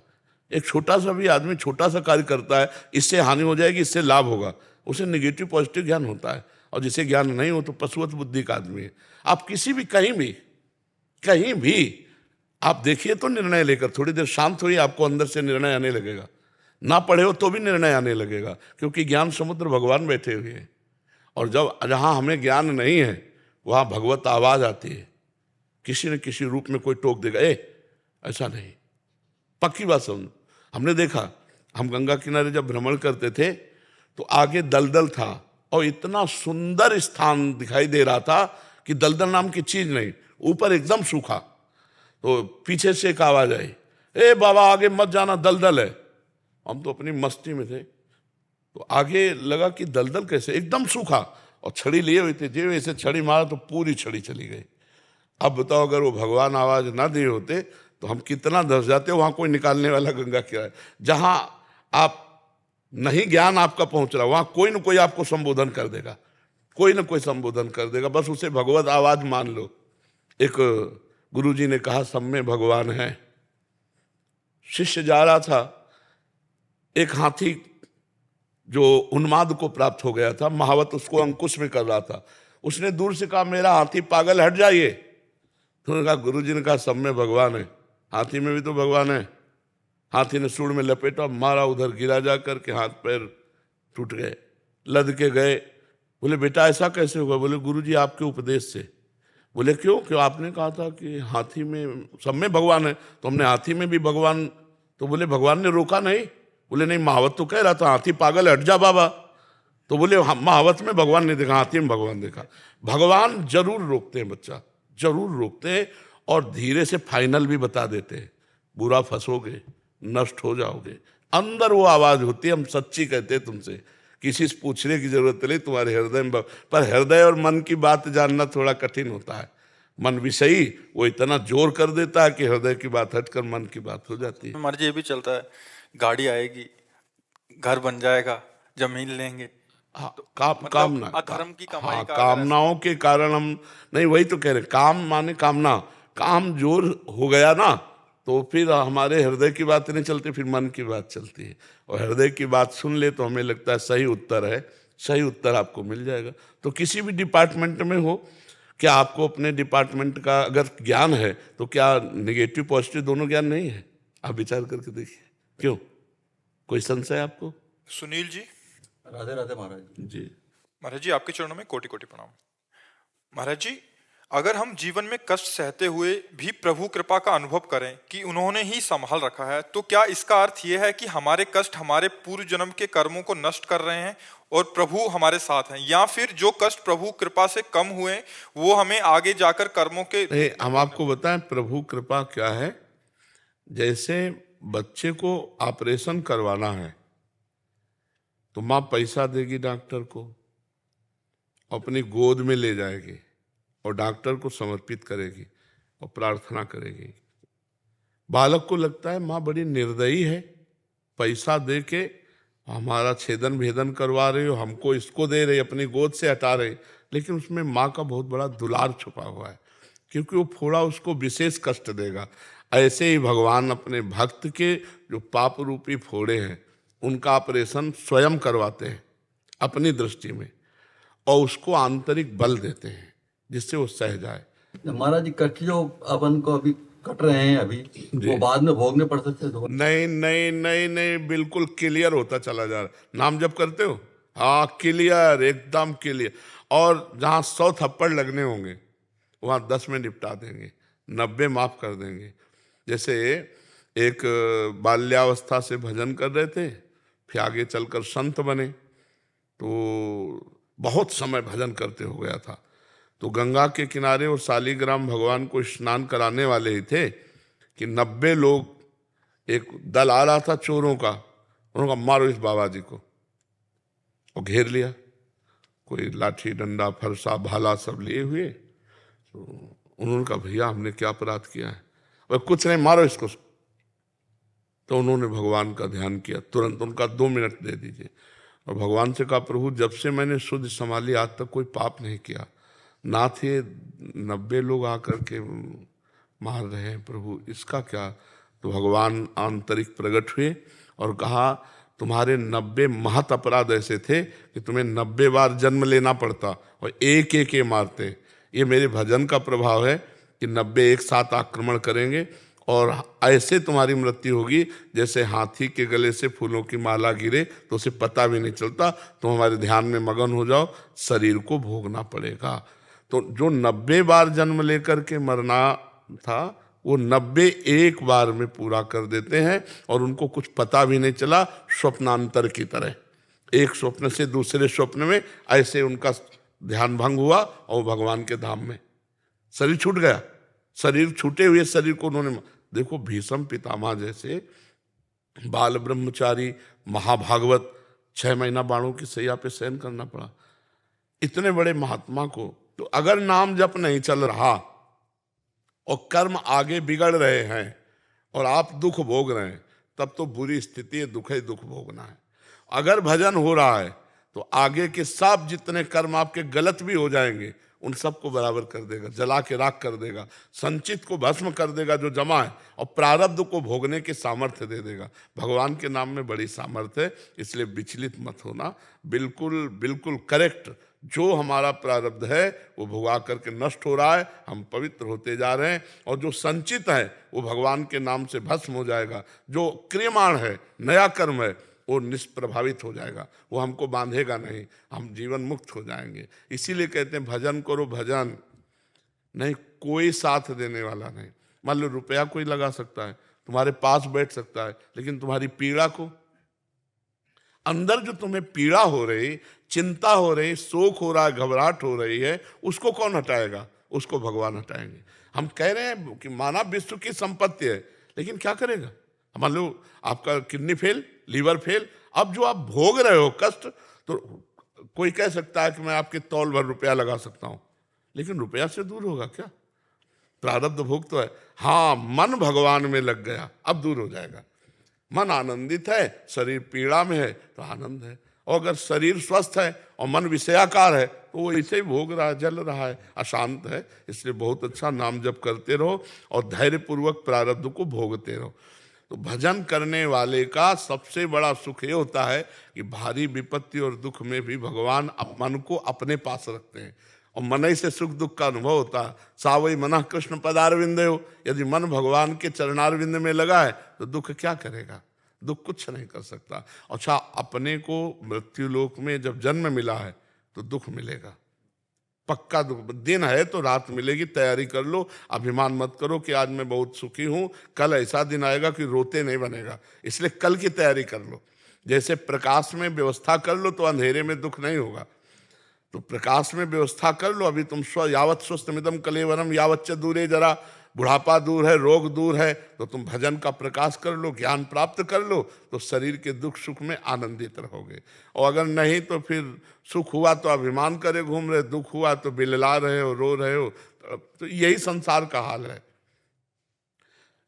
एक छोटा सा भी आदमी छोटा सा कार्य करता है, इससे हानि हो जाएगी, इससे लाभ होगा, उसे निगेटिव पॉजिटिव ज्ञान होता है। और जिसे ज्ञान नहीं हो तो पशुवत बुद्धि का आदमी है। आप किसी भी कहीं भी आप देखिए तो निर्णय लेकर थोड़ी देर शांत होइए, आपको अंदर से निर्णय आने लगेगा। ना पढ़े हो तो भी निर्णय आने लगेगा, क्योंकि ज्ञान समुद्र भगवान बैठे हुए हैं। और जब जहाँ हमें ज्ञान नहीं है वहाँ भगवत आवाज आती है, किसी न किसी रूप में कोई टोक देगा, ऐसा नहीं। पक्की बात समझो। हमने देखा, हम गंगा किनारे जब भ्रमण करते थे तो आगे दलदल था और इतना सुंदर स्थान दिखाई दे रहा था कि दलदल नाम की चीज नहीं, ऊपर एकदम सूखा। तो पीछे से एक आवाज आई, ए बाबा आगे मत जाना, दलदल है। हम तो अपनी मस्ती में थे, तो आगे लगा कि दलदल कैसे, एकदम सूखा, और छड़ी लिए हुए थे, जो ऐसे छड़ी मारा तो पूरी छड़ी चली गई। अब बताओ, अगर वो भगवान आवाज ना दिए होते तो हम कितना धस जाते। वहां कोई निकालने वाला गंगा किनारे, जहां आप नहीं ज्ञान आपका पहुंच रहा, वहां कोई ना कोई आपको संबोधन कर देगा, कोई ना कोई संबोधन कर देगा, बस उसे भगवत आवाज मान लो। एक गुरुजी ने कहा, सब में भगवान है। शिष्य जा रहा था, एक हाथी जो उन्माद को प्राप्त हो गया था, महावत उसको अंकुश में कर रहा था। उसने दूर से कहा, मेरा हाथी पागल, हट जाइए। तो उन्होंने कहा, गुरुजी ने कहा, सब में भगवान है, हाथी में भी तो भगवान है। हाथी ने सूंड में लपेटा, मारा, उधर गिरा जा करके हाथ पैर टूट गए, लद के गए। बोले, बेटा ऐसा कैसे होगा? बोले, गुरुजी आपके उपदेश से। बोले, क्यों? आपने कहा था कि हाथी में सब में भगवान है, तो हमने हाथी में भी भगवान। तो बोले, भगवान ने रोका नहीं? बोले, नहीं, महावत तो कह रहा था हाथी पागल, हट जा बाबा। तो बोले, महावत में भगवान नहीं देखा, हाथी में भगवान देखा। भगवान जरूर रोकते हैं बच्चा, जरूर रोकते हैं, और धीरे से फाइनल भी बता देते हैं, बुरा फंसोगे, नष्ट हो जाओगे। अंदर वो आवाज होती है, हम सच्ची कहते हैं तुमसे, किसी से पूछने की जरूरत नहीं, तुम्हारे हृदय में। पर हृदय और मन की बात जानना थोड़ा कठिन होता है। मन विषयी वो इतना जोर कर देता है कि हृदय की बात हटकर मन की बात हो जाती है। मर्जी ये भी चलता है, गाड़ी आएगी, घर बन जाएगा, जमीन लेंगे। हाँ, मतलब कामना, अधर्म की कमाई हाँ, का कामनाओं के कारण हम नहीं, वही तो कह रहे, काम माने कामना, काम जोर हो गया ना, तो फिर हमारे हृदय की बात नहीं चलती, फिर मन की बात चलती है। और हृदय की बात सुन ले तो हमें लगता है सही उत्तर है, सही उत्तर आपको मिल जाएगा। तो किसी भी डिपार्टमेंट में हो, क्या आपको अपने डिपार्टमेंट का अगर ज्ञान है तो क्या निगेटिव पॉजिटिव दोनों ज्ञान नहीं है? आप विचार करके देखिए। क्यों, कोई संशय आपको? सुनील जी। राधे राधे महाराज जी। महाराज जी, आपके चरणों में कोटि कोटि प्रणाम। महाराज जी, अगर हम जीवन में कष्ट सहते हुए भी प्रभु कृपा का अनुभव करें कि उन्होंने ही संभाल रखा है, तो क्या इसका अर्थ यह है कि हमारे कष्ट हमारे पूर्व जन्म के कर्मों को नष्ट कर रहे हैं और प्रभु हमारे साथ हैं, या फिर जो कष्ट प्रभु कृपा से कम हुए वो हमें आगे जाकर कर्मों के? नहीं, हम आपको बताएं प्रभु कृपा क्या है। जैसे बच्चे को ऑपरेशन करवाना है तो माँ पैसा देगी डॉक्टर को, अपनी गोद में ले जाएगी और डॉक्टर को समर्पित करेगी और प्रार्थना करेगी। बालक को लगता है माँ बड़ी निर्दयी है, पैसा दे के हमारा छेदन भेदन करवा रही हो, हमको इसको दे रही, अपनी गोद से हटा रही, लेकिन उसमें माँ का बहुत बड़ा दुलार छुपा हुआ है, क्योंकि वो थोड़ा उसको विशेष कष्ट देगा। ऐसे ही भगवान अपने भक्त के जो पाप रूपी फोड़े हैं उनका ऑपरेशन स्वयं करवाते हैं अपनी दृष्टि में, और उसको आंतरिक बल देते हैं जिससे वो सह जाए। महाराज जी, कष्ट जो अपन को अभी कट रहे हैं अभी, वो बाद में भोगने पड़ सकते हैं दोबारा? नहीं नहीं नहीं नहीं, बिल्कुल क्लियर होता चला जा रहा है। नाम जब करते हो, हाँ क्लियर, एकदम क्लियर। और जहाँ 100 थप्पड़ लगने होंगे वहाँ 10 में निपटा देंगे, 90 माफ कर देंगे। जैसे एक बाल्यावस्था से भजन कर रहे थे, फिर आगे चलकर संत बने, तो बहुत समय भजन करते हो गया था। तो गंगा के किनारे और शालिग्राम भगवान को स्नान कराने वाले ही थे कि 90 लोग, एक दल आ रहा था चोरों का, उन्होंने कहा मारो इस बाबा जी को, और घेर लिया। कोई लाठी डंडा फरसा भाला सब लिए हुए। तो उन्होंने कहा भैया हमने क्या अपराध किया है? वह कुछ नहीं, मारो इसको। तो उन्होंने भगवान का ध्यान किया, तुरंत उनका 2 मिनट दे दीजिए, और भगवान से कहा प्रभु जब से मैंने शुद्ध संभाली आज तक कोई पाप नहीं किया, ना थे 90 लोग आकर के मार रहे हैं प्रभु, इसका क्या? तो भगवान आंतरिक प्रकट हुए और कहा तुम्हारे 90 महत अपराध ऐसे थे कि तुम्हें 90 बार जन्म लेना पड़ता और एक एक के मारते। ये मेरे भजन का प्रभाव है कि 90 एक साथ आक्रमण करेंगे और ऐसे तुम्हारी मृत्यु होगी जैसे हाथी के गले से फूलों की माला गिरे तो उसे पता भी नहीं चलता। तुम हमारे ध्यान में मगन हो जाओ, शरीर को भोगना पड़ेगा। तो जो 90 बार जन्म लेकर के मरना था वो 90 एक बार में पूरा कर देते हैं, और उनको कुछ पता भी नहीं चला, स्वप्नांतर की तरह एक स्वप्न से दूसरे स्वप्न में ऐसे उनका ध्यान भंग हुआ और भगवान के धाम में शरीर छूट गया। शरीर छूटे हुए शरीर को उन्होंने, देखो भीष्म पितामह जैसे बाल ब्रह्मचारी महाभागवत 6 महीना बाणों की सैया पे सहन करना पड़ा। इतने बड़े महात्मा को, तो अगर नाम जप नहीं चल रहा और कर्म आगे बिगड़ रहे हैं और आप दुख भोग रहे हैं, तब तो बुरी स्थिति है, दुख ही दुख भोगना है। अगर भजन हो रहा है तो आगे के सब जितने कर्म आपके गलत भी हो जाएंगे उन सबको बराबर कर देगा, जला के राख कर देगा, संचित को भस्म कर देगा जो जमा है, और प्रारब्ध को भोगने के सामर्थ्य दे देगा। भगवान के नाम में बड़ी सामर्थ्य है, इसलिए विचलित मत होना। बिल्कुल बिल्कुल करेक्ट, जो हमारा प्रारब्ध है वो भोगा करके नष्ट हो रहा है, हम पवित्र होते जा रहे हैं, और जो संचित है वो भगवान के नाम से भस्म हो जाएगा। जो क्रियमाण है, नया कर्म है, वो निष्प्रभावित हो जाएगा, वो हमको बांधेगा नहीं, हम जीवन मुक्त हो जाएंगे। इसीलिए कहते हैं भजन करो, भजन नहीं, कोई साथ देने वाला नहीं। मान लो रुपया कोई लगा सकता है, तुम्हारे पास बैठ सकता है, लेकिन तुम्हारी पीड़ा को, अंदर जो तुम्हें पीड़ा हो रही, चिंता हो रही, शोक हो रहा है, घबराहट हो रही है, उसको कौन हटाएगा? उसको भगवान हटाएंगे। हम कह रहे हैं कि मानव विश्व की संपत्ति है, लेकिन क्या करेगा? मान लो आपका किडनी फेल, लीवर फेल, अब जो आप भोग रहे हो कष्ट, तो कोई कह सकता है कि मैं आपके तौल भर रुपया लगा सकता हूं, लेकिन रुपया से दूर होगा क्या? प्रारब्ध भोग तो है। हाँ, मन भगवान में लग गया, अब दूर हो जाएगा। मन आनंदित है, शरीर पीड़ा में है तो आनंद है, और अगर शरीर स्वस्थ है और मन विषयाकार है तो वो इसे भोग रहा है, जल रहा है, अशांत है। इसलिए बहुत अच्छा नाम जप करते रहो और धैर्यपूर्वक प्रारब्ध को भोगते रहो। तो भजन करने वाले का सबसे बड़ा सुख ये होता है कि भारी विपत्ति और दुख में भी भगवान मन को अपने पास रखते हैं, और मन ही से सुख दुख का अनुभव होता है। सावई मना कृष्ण पदारविंद हो, यदि मन भगवान के चरणारविंद में लगा है तो दुख क्या करेगा? दुख कुछ नहीं कर सकता। अच्छा, अपने को मृत्यु लोक में जब जन्म मिला है तो दुख मिलेगा, पक्का दुख। दिन है तो रात मिलेगी, तैयारी कर लो। अभिमान मत करो कि आज मैं बहुत सुखी हूं, कल ऐसा दिन आएगा कि रोते नहीं बनेगा, इसलिए कल की तैयारी कर लो। जैसे प्रकाश में व्यवस्था कर लो तो अंधेरे में दुख नहीं होगा, तो प्रकाश में व्यवस्था कर लो। अभी तुम यावत स्वस्थमिदम कलेवरम यावच्च दूरे जरा, बुढ़ापा दूर है, रोग दूर है, तो तुम भजन का प्रकाश कर लो, ज्ञान प्राप्त कर लो, तो शरीर के दुख सुख में आनंदित रहोगे। और अगर नहीं तो फिर सुख हुआ तो अभिमान करे घूम रहे, दुख हुआ तो बिलला रहे हो, रो रहे हो। तो यही संसार का हाल है।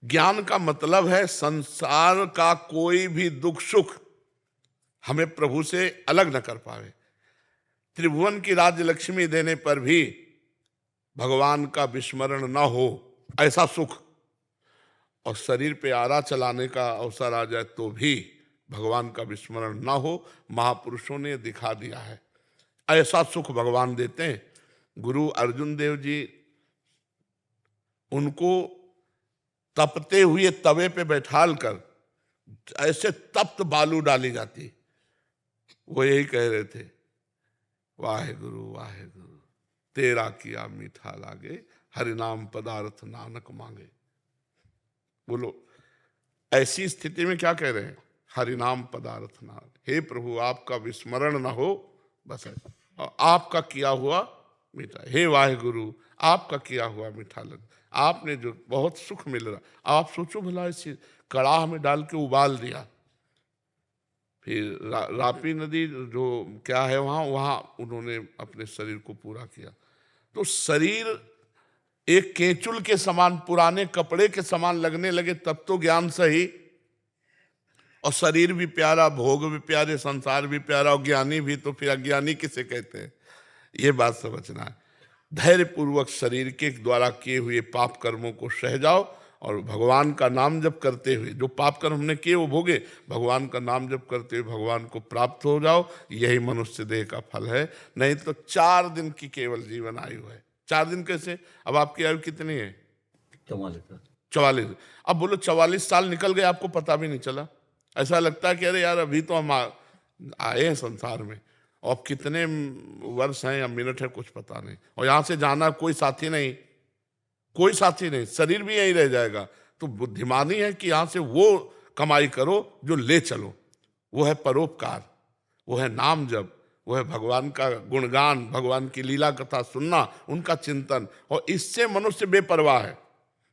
ज्ञान का मतलब है संसार का कोई भी दुख सुख हमें प्रभु से अलग न कर पावे। त्रिभुवन की राज्य लक्ष्मी देने पर भी भगवान का विस्मरण न हो, ऐसा सुख। और शरीर पे आरा चलाने का अवसर आ जाए तो भी भगवान का विस्मरण ना हो, महापुरुषों ने दिखा दिया है। ऐसा सुख भगवान देते हैं। गुरु अर्जुन देव जी, उनको तपते हुए तवे पे बैठाल कर ऐसे तप्त बालू डाली जाती, वो यही कह रहे थे, वाहे गुरु तेरा किया मीठा लागे, हरि नाम पदार्थ नानक मांगे। बोलो, ऐसी स्थिति में क्या कह रहे हैं? हरि नाम पदार्थ नानक, हे प्रभु आपका विस्मरण ना हो, बस है, और आपका किया हुआ मीठा, हे वाहे गुरु आपका किया हुआ मीठा लग, आपने जो बहुत सुख मिल रहा, आप सोचो भला, इसी कड़ाह में डाल के उबाल दिया, फिर रापी नदी जो क्या है वहां उन्होंने अपने शरीर को पूरा किया। तो शरीर एक केंचुल के समान, पुराने कपड़े के समान लगने लगे तब तो ज्ञान सही, और शरीर भी प्यारा, भोग भी प्यारे, संसार भी प्यारा, और ज्ञानी भी, तो फिर अज्ञानी किसे कहते हैं? ये बात समझना है। धैर्य पूर्वक शरीर के द्वारा किए हुए पाप कर्मों को सह जाओ, और भगवान का नाम जप करते हुए जो पाप कर्म हमने किए वो भोगे, भगवान का नाम जप करते हुए भगवान को प्राप्त हो जाओ। यही मनुष्य देह का फल है। नहीं तो 4 दिन की केवल जीवन आयु है। 4 दिन कैसे? अब आपकी आयु कितनी है? 44। अब बोलो 44 साल निकल गए, आपको पता भी नहीं चला। ऐसा लगता है कि अरे यार अभी तो हम आए हैं संसार में, और अब कितने वर्ष हैं या मिनट है कुछ पता नहीं, और यहाँ से जाना कोई साथी नहीं, कोई साथी नहीं, शरीर भी यही रह जाएगा। तो बुद्धिमानी है कि यहाँ से वो कमाई करो जो ले चलो, वो है परोपकार, वो है नाम जप, वो है भगवान का गुणगान, भगवान की लीला कथा सुनना, उनका चिंतन। और इससे मनुष्य बेपरवाह है।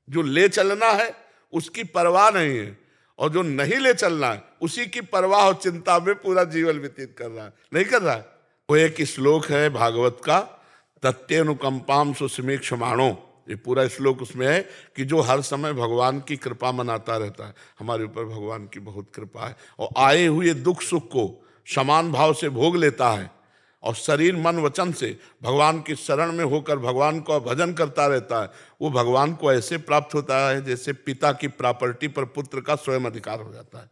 जो ले चलना है उसकी परवाह नहीं है, और जो नहीं ले चलना है उसी की परवाह और चिंता में पूरा जीवन व्यतीत कर रहा है, नहीं कर रहा है। वो एक श्लोक है भागवत का, तत्यनुकंपाम सुसमीक्षमाणो, ये पूरा श्लोक उसमें है कि जो हर समय भगवान की कृपा मनाता रहता है, हमारे ऊपर भगवान की बहुत कृपा है, और आए हुए दुख सुख को समान भाव से भोग लेता है, और शरीर मन वचन से भगवान की शरण में होकर भगवान का भजन करता रहता है, वो भगवान को ऐसे प्राप्त होता है जैसे पिता की प्रॉपर्टी पर पुत्र का स्वयं अधिकार हो जाता है।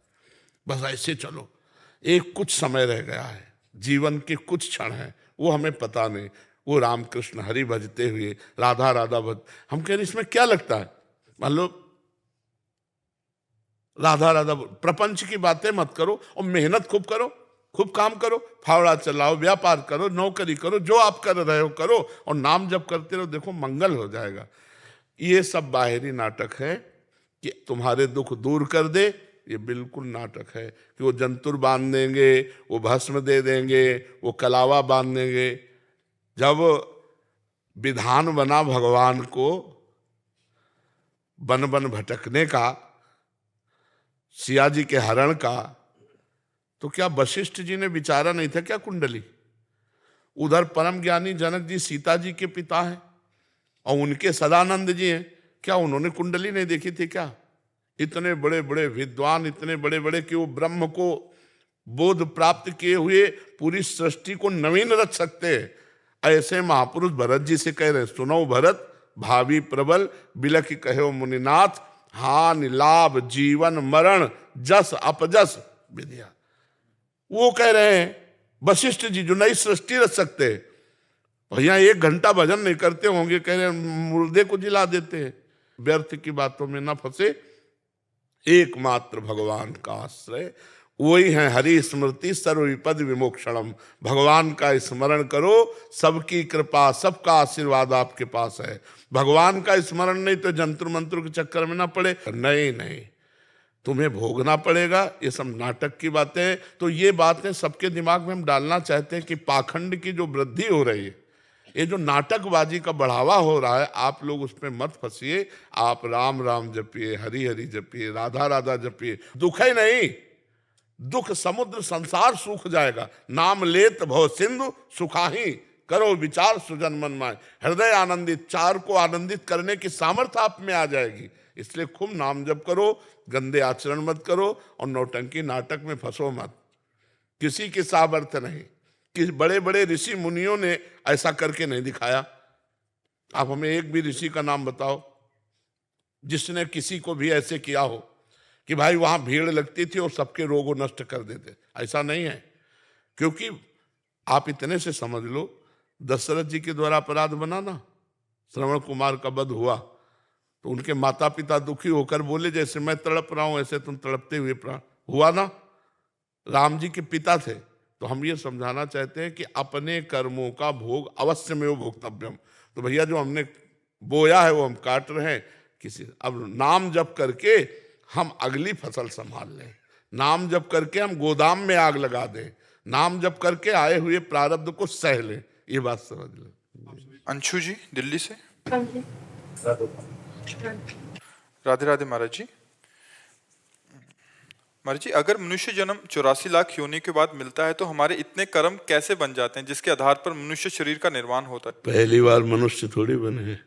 बस ऐसे चलो, एक कुछ समय रह गया है, जीवन के कुछ क्षण हैं, वो हमें पता नहीं। वो रामकृष्ण हरि भजते हुए राधा राधा भज, हम कह रहे इसमें क्या लगता है? मान लो राधा राधा, प्रपंच की बातें मत करो, और मेहनत खूब करो, खूब काम करो, फावड़ा चलाओ, व्यापार करो, नौकरी करो, जो आप कर रहे हो करो, और नाम जप करते रहो, देखो मंगल हो जाएगा। ये सब बाहरी नाटक है कि तुम्हारे दुख दूर कर दे, ये बिल्कुल नाटक है कि वो जंतुर बांध देंगे, वो भस्म दे देंगे, वो कलावा बांध देंगे। जब विधान बना भगवान को बन बन भटकने का, सिया जी के हरण का, तो क्या वशिष्ठ जी ने विचारा नहीं था क्या कुंडली? उधर परम ज्ञानी जनक जी सीता जी के पिता हैं, और उनके सदानंद जी हैं, क्या उन्होंने कुंडली नहीं देखी थी क्या? इतने बड़े बड़े विद्वान, इतने बड़े बड़े कि वो ब्रह्म को बोध प्राप्त किए हुए पूरी सृष्टि को नवीन रच सकते हैं। ऐसे महापुरुष भरत जी से कह रहे, सुनो भरत भावी प्रबल बिलख कहो मुनिनाथ, हानि लाभ जीवन मरण जस अपजस विद्या। वो कह रहे हैं वशिष्ठ जी जो नई सृष्टि रच सकते हैं, भैया 1 घंटा भजन नहीं करते होंगे, कह रहे हैं मुर्दे को जिला देते हैं। व्यर्थ की बातों में न फंसे, एकमात्र भगवान का आश्रय वही है हरि स्मृति सर्वविपद विमोक्षणम। भगवान का स्मरण करो, सबकी कृपा सबका आशीर्वाद आपके पास है। भगवान का स्मरण नहीं तो जंतर मंत्र के चक्कर में ना पड़े, नहीं, तुम्हें भोगना पड़ेगा। ये सब नाटक की बातें, तो ये बातें सबके दिमाग में हम डालना चाहते हैं कि पाखंड की जो वृद्धि हो रही है, ये जो नाटकबाजी का बढ़ावा हो रहा है, आप लोग उसमें मत फंसिए। आप राम राम जपिए, हरि हरि जपिए, राधा राधा जपिए, दुख है नहीं, दुख समुद्र संसार सूख जाएगा। नाम लेत भव सिंधु सुखाही, करो विचार सुजन मन माए। हृदय आनंदित, 4 को आनंदित करने की सामर्थ्य आप में आ जाएगी। इसलिए खूब नाम जप करो, गंदे आचरण मत करो, और नौटंकी नाटक में फंसो मत। किसी के सामर्थ्य नहीं, कि बड़े बड़े ऋषि मुनियों ने ऐसा करके नहीं दिखाया। आप हमें एक भी ऋषि का नाम बताओ जिसने किसी को भी ऐसे किया हो कि भाई वहां भीड़ लगती थी और सबके रोगों नष्ट कर देते, ऐसा नहीं है। क्योंकि आप इतने से समझ लो, दशरथ जी के द्वारा अपराध बना ना, श्रवण कुमार का वध हुआ, तो उनके माता पिता दुखी होकर बोले जैसे मैं तड़प रहा हूं ऐसे तुम तड़पते हुए प्राण, हुआ ना। राम जी के पिता थे। तो हम ये समझाना चाहते हैं कि अपने कर्मों का भोग अवश्य में वो भोक्तव्यम। तो भैया जो हमने बोया है वो हम काट रहे हैं, किसी अब नाम जप करके हम अगली फसल संभाल लें, नाम जप करके हम गोदाम में आग लगा दें, नाम जप करके आए हुए प्रारब्ध को सह लें, ये बात समझ लें। अंशु जी दिल्ली से। हाँ जी। राधे राधे महाराज जी। महाराज जी, अगर मनुष्य जन्म 84 लाख योनि के बाद मिलता है तो हमारे इतने कर्म कैसे बन जाते हैं जिसके आधार पर मनुष्य शरीर का निर्माण होता है? पहली बार मनुष्य थोड़ी बने हैं,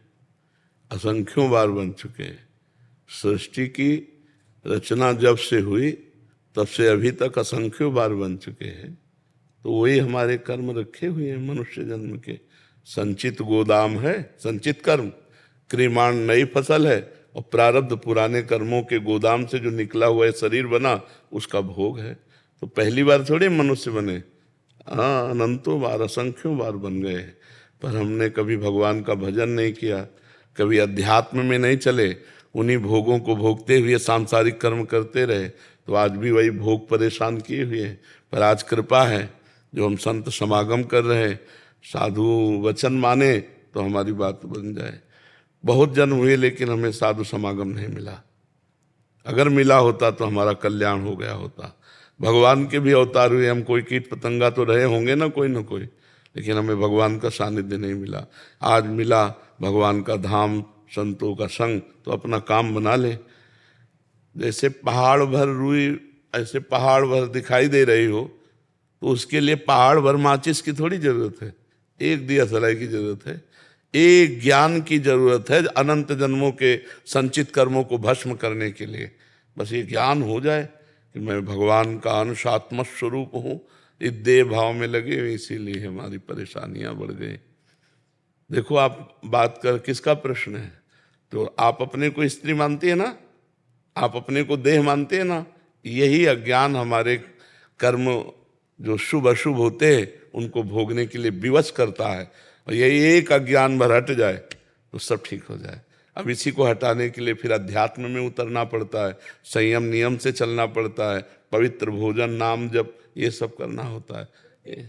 असंख्यों बार बन चुके हैं। सृष्टि की रचना जब से हुई तब से अभी तक असंख्यों बार बन चुके हैं। तो वही हमारे कर्म रखे हुए हैं मनुष्य जन्म के। संचित गोदाम है, संचित कर्म, क्रियमाण नई फसल है, और प्रारब्ध पुराने कर्मों के गोदाम से जो निकला हुआ है शरीर बना, उसका भोग है। तो पहली बार थोड़े मनुष्य बने, हाँ अनंतों बार, असंख्यों बार बन गए। पर हमने कभी भगवान का भजन नहीं किया, कभी अध्यात्म में नहीं चले, उन्हीं भोगों को भोगते हुए सांसारिक कर्म करते रहे, तो आज भी वही भोग परेशान किए हुए हैं। पर आज कृपा है जो हम संत समागम कर रहे हैं, साधु वचन माने तो हमारी बात बन जाए। बहुत जन्म हुए लेकिन हमें साधु समागम नहीं मिला, अगर मिला होता तो हमारा कल्याण हो गया होता। भगवान के भी अवतार हुए, हम कोई कीट पतंगा तो रहे होंगे ना कोई, लेकिन हमें भगवान का सानिध्य नहीं मिला। आज मिला भगवान का धाम, संतों का संग, तो अपना काम बना ले। जैसे पहाड़ भर रुई ऐसे पहाड़ भर दिखाई दे रही हो, तो उसके लिए पहाड़ भर माचिस की थोड़ी जरूरत है, एक दिया सलाई की जरूरत है, एक ज्ञान की जरूरत है अनंत जन्मों के संचित कर्मों को भस्म करने के लिए। बस ये ज्ञान हो जाए कि मैं भगवान का अंश आत्म स्वरूप हूँ, इस देह भाव में लगे हुए, इसीलिए हमारी परेशानियां बढ़ गई। देखो आप बात कर, किसका प्रश्न है? तो आप अपने को स्त्री मानती है ना, आप अपने को देह मानते हैं ना, यही अज्ञान हमारे कर्म जो शुभ अशुभ होते हैं उनको भोगने के लिए विवश करता है। और यही एक अज्ञान भर हट जाए तो सब ठीक हो जाए। अब इसी को हटाने के लिए फिर अध्यात्म में उतरना पड़ता है, संयम नियम से चलना पड़ता है, पवित्र भोजन नाम जप ये सब करना होता है।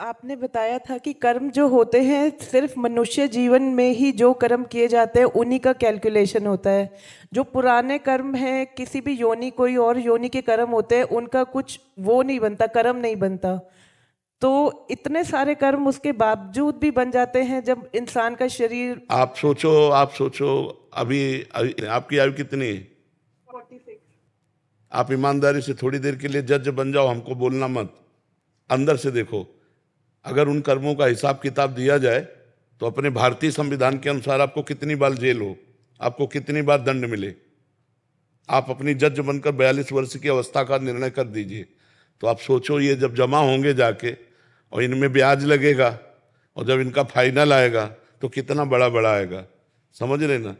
आपने बताया था कि कर्म जो होते हैं सिर्फ मनुष्य जीवन में ही जो कर्म किए जाते हैं उन्हीं का कैलकुलेशन होता है। जो पुराने कर्म हैं, किसी भी योनि, कोई और योनि के कर्म होते हैं, उनका कुछ वो नहीं बनता, कर्म नहीं बनता। तो इतने सारे कर्म उसके बावजूद भी बन जाते हैं जब इंसान का शरीर। आप सोचो अभी आपकी आयु कितनी है? 46। आप ईमानदारी से थोड़ी देर के लिए जज बन जाओ, हमको बोलना मत, अंदर से देखो। अगर उन कर्मों का हिसाब किताब दिया जाए तो अपने भारतीय संविधान के अनुसार आपको कितनी बार जेल हो, आपको कितनी बार दंड मिले। आप अपनी जज बनकर 42 वर्ष की अवस्था का निर्णय कर दीजिए। तो आप सोचो ये जब जमा होंगे जाके और इनमें ब्याज लगेगा और जब इनका फाइनल आएगा तो कितना बड़ा बड़ा आएगा, समझ रहे ना।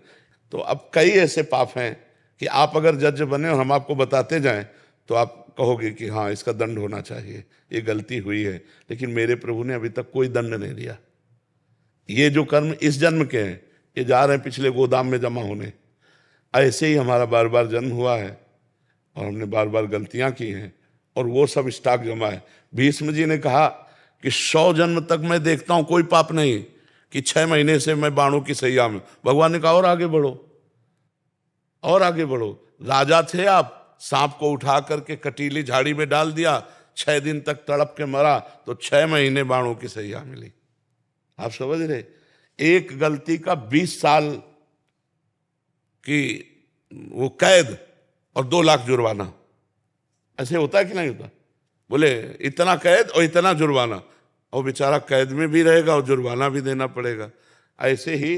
तो अब कई ऐसे पाप हैं कि आप अगर जज बने और हम आपको बताते जाएं तो आप कहोगे कि हाँ इसका दंड होना चाहिए, ये गलती हुई है। लेकिन मेरे प्रभु ने अभी तक कोई दंड नहीं दिया। ये जो कर्म इस जन्म के हैं ये जा रहे हैं पिछले गोदाम में जमा होने। ऐसे ही हमारा बार बार जन्म हुआ है और हमने बार बार गलतियां की हैं और वो सब स्टॉक जमा है। भीष्म जी ने कहा कि 100 जन्म तक मैं देखता हूं कोई पाप नहीं, कि 6 महीने से मैं बाणों की सैया में। भगवान ने कहा और आगे बढ़ो, और आगे बढ़ो। राजा थे आप, सांप को उठा करके कटीली झाड़ी में डाल दिया, 6 दिन तक तड़प के मरा तो 6 महीने बाणों की सैया मिली। आप समझ रहे, एक गलती का 20 साल की वो कैद और 2 लाख जुर्माना। ऐसे होता है कि नहीं होता? बोले इतना कैद और इतना जुर्माना, और बेचारा कैद में भी रहेगा और जुर्माना भी देना पड़ेगा। ऐसे ही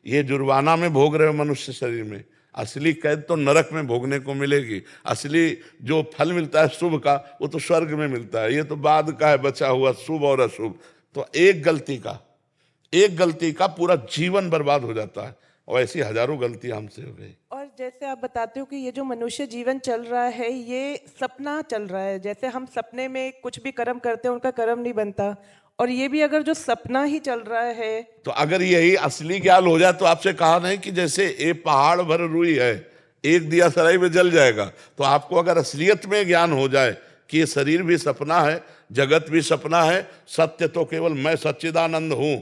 ये जुर्माना में भोग रहे मनुष्य शरीर में, असली कैद तो नरक में भोगने को मिलेगी। असली जो फल मिलता है शुभ का वो तो स्वर्ग में मिलता है, ये तो बाद का है बचा हुआ शुभ और अशुभ। तो एक गलती का पूरा जीवन बर्बाद हो जाता है। और ऐसी हजारों गलतियां हमसे हो गई। और जैसे आप बताते हो कि ये जो मनुष्य जीवन चल रहा है ये सपना चल रहा है, जैसे हम सपने में कुछ भी कर्म करते हैं उनका कर्म नहीं बनता, और ये भी अगर जो सपना ही चल रहा है तो अगर यही असली ज्ञान हो जाए तो आपसे कहा नहीं कि जैसे ये पहाड़ भर रुई है, एक दिया सराय में जल जाएगा, तो आपको अगर असलियत में ज्ञान हो जाए कि ये शरीर भी सपना है, जगत भी सपना है, सत्य तो केवल मैं सच्चिदानंद हूं,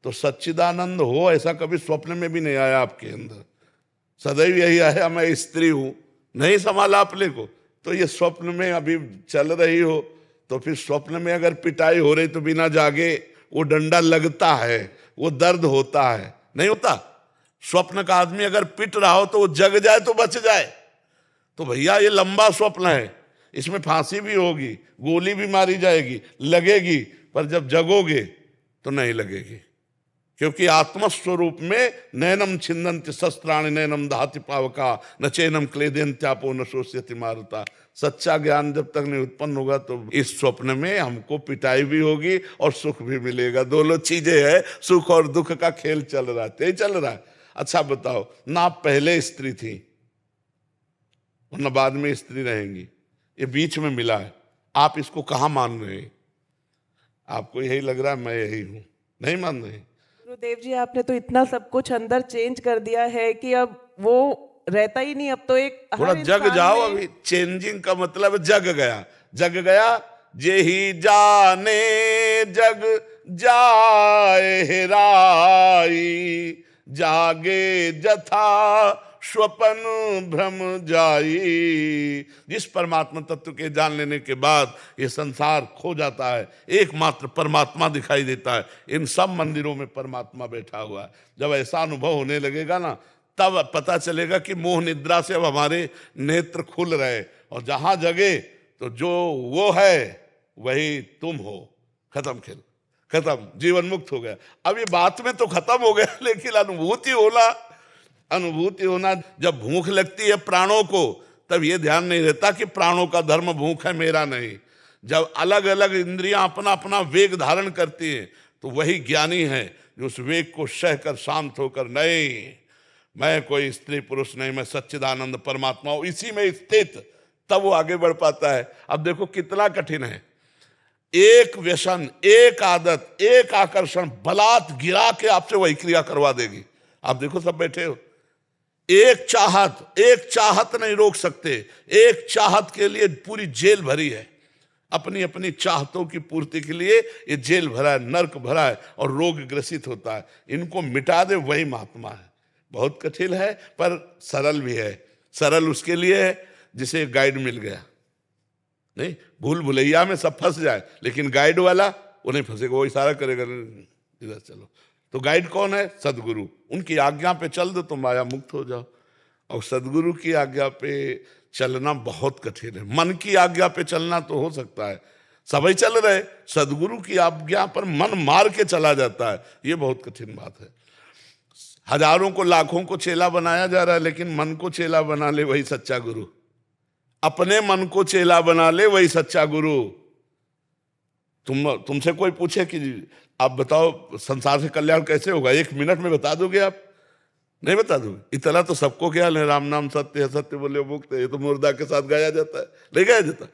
तो सच्चिदानंद हो ऐसा कभी स्वप्न में भी नहीं आया आपके अंदर। सदैव यही आया मैं स्त्री हूं, नहीं संभाला अपने को, तो ये स्वप्न में अभी चल रही हो, तो फिर स्वप्न में अगर पिटाई हो रही तो बिना जागे वो डंडा लगता है, वो दर्द होता है, नहीं होता? स्वप्न का आदमी अगर पिट रहा हो तो वो जग जाए तो बच जाए। तो भैया ये लंबा स्वप्न है, इसमें फांसी भी होगी, गोली भी मारी जाएगी, लगेगी, पर जब जगोगे तो नहीं लगेगी, क्योंकि आत्मस्वरूप में नैनम छिन्दन्ति शस्त्राणि नैनम दहति पावका न चैनम क्लेदयन्त्यापो न शोष्यति मारुता। सच्चा ज्ञान जब तक नहीं उत्पन्न होगा तो इस स्वप्न में हमको पिटाई भी होगी और सुख भी मिलेगा, दोनों चीजें है, सुख और दुख का खेल चल रहा है, यही चल रहा है। अच्छा बताओ, ना आप पहले स्त्री थी और न बाद में स्त्री रहेंगी, ये बीच में मिला है, आप इसको कहाँ मान रहे हैं? आपको यही लग रहा है मैं यही हूं, नहीं मान रहे? गुरुदेव जी आपने तो इतना सब कुछ अंदर चेंज कर दिया है कि अब वो रहता ही नहीं, अब तो एक थोड़ा हर जग इंसान जाओ। में- अभी चेंजिंग का मतलब जग गया, जग गया जे ही जाने जग जाए हेराई, जागे जथा स्वपन भ्रम जाई। जिस परमात्मा तत्व के जान लेने के बाद ये संसार खो जाता है, एकमात्र परमात्मा दिखाई देता है। इन सब मंदिरों में परमात्मा बैठा हुआ है। जब ऐसा अनुभव होने लगेगा ना, तब पता चलेगा कि मोह निद्रा से अब हमारे नेत्र खुल रहे, और जहां जगे तो जो वो है वही तुम हो। खत्म खेल, खत्म, जीवन मुक्त हो गया। अब ये बात में तो खत्म हो गया, लेकिन अनुभूति होना जब भूख लगती है प्राणों को, तब ये ध्यान नहीं रहता कि प्राणों का धर्म भूख है, मेरा नहीं। जब अलग अलग इंद्रियां अपना अपना वेग धारण करती हैं, तो वही ज्ञानी है जो उस वेग को सहकर शांत होकर, नहीं मैं कोई स्त्री पुरुष नहीं, मैं सच्चिदानंद परमात्मा हूं, इसी में स्थित, तब वो आगे बढ़ पाता है। अब देखो कितना कठिन है, एक व्यसन, एक आदत, एक आकर्षण बलात् गिरा के आपसे वही क्रिया करवा देगी। आप देखो सब बैठे हो, एक चाहत नहीं रोक सकते, एक चाहत के लिए पूरी जेल भरी है, अपनी अपनी चाहतों की पूर्ति के लिए ये जेल भरा है, नर्क भरा है और रोग ग्रसित होता है। इनको मिटा दे वही महात्मा है। बहुत कठिन है पर सरल भी है। सरल उसके लिए है जिसे गाइड मिल गया, नहीं भूल भुलैया में सब फंस जाए, लेकिन गाइड वाला वो नहीं फंसेगा, वो इशारा करेगा इधर चलो। तो गाइड कौन है? सदगुरु। उनकी आज्ञा पे चल दो तो माया मुक्त हो जाओ। और सदगुरु की आज्ञा पे चलना बहुत कठिन है। मन की आज्ञा पे चलना तो हो सकता है, सभी चल रहे, सदगुरु की आज्ञा पर मन मार के चला जाता है, ये बहुत कठिन बात है। हजारों को लाखों को चेला बनाया जा रहा है, लेकिन मन को चेला बना ले वही सच्चा गुरु। अपने मन को चेला बना ले वही सच्चा गुरु। तुमसे कोई पूछे कि आप बताओ संसार से कल्याण कैसे होगा, 1 मिनट में बता दोगे आप? नहीं बता दोगे। इतना तो सबको ख्याल है, राम नाम सत्य है, सत्य बोले मुक्त है, ये तो मुर्दा के साथ गाया जाता है, नहीं गाया जाता?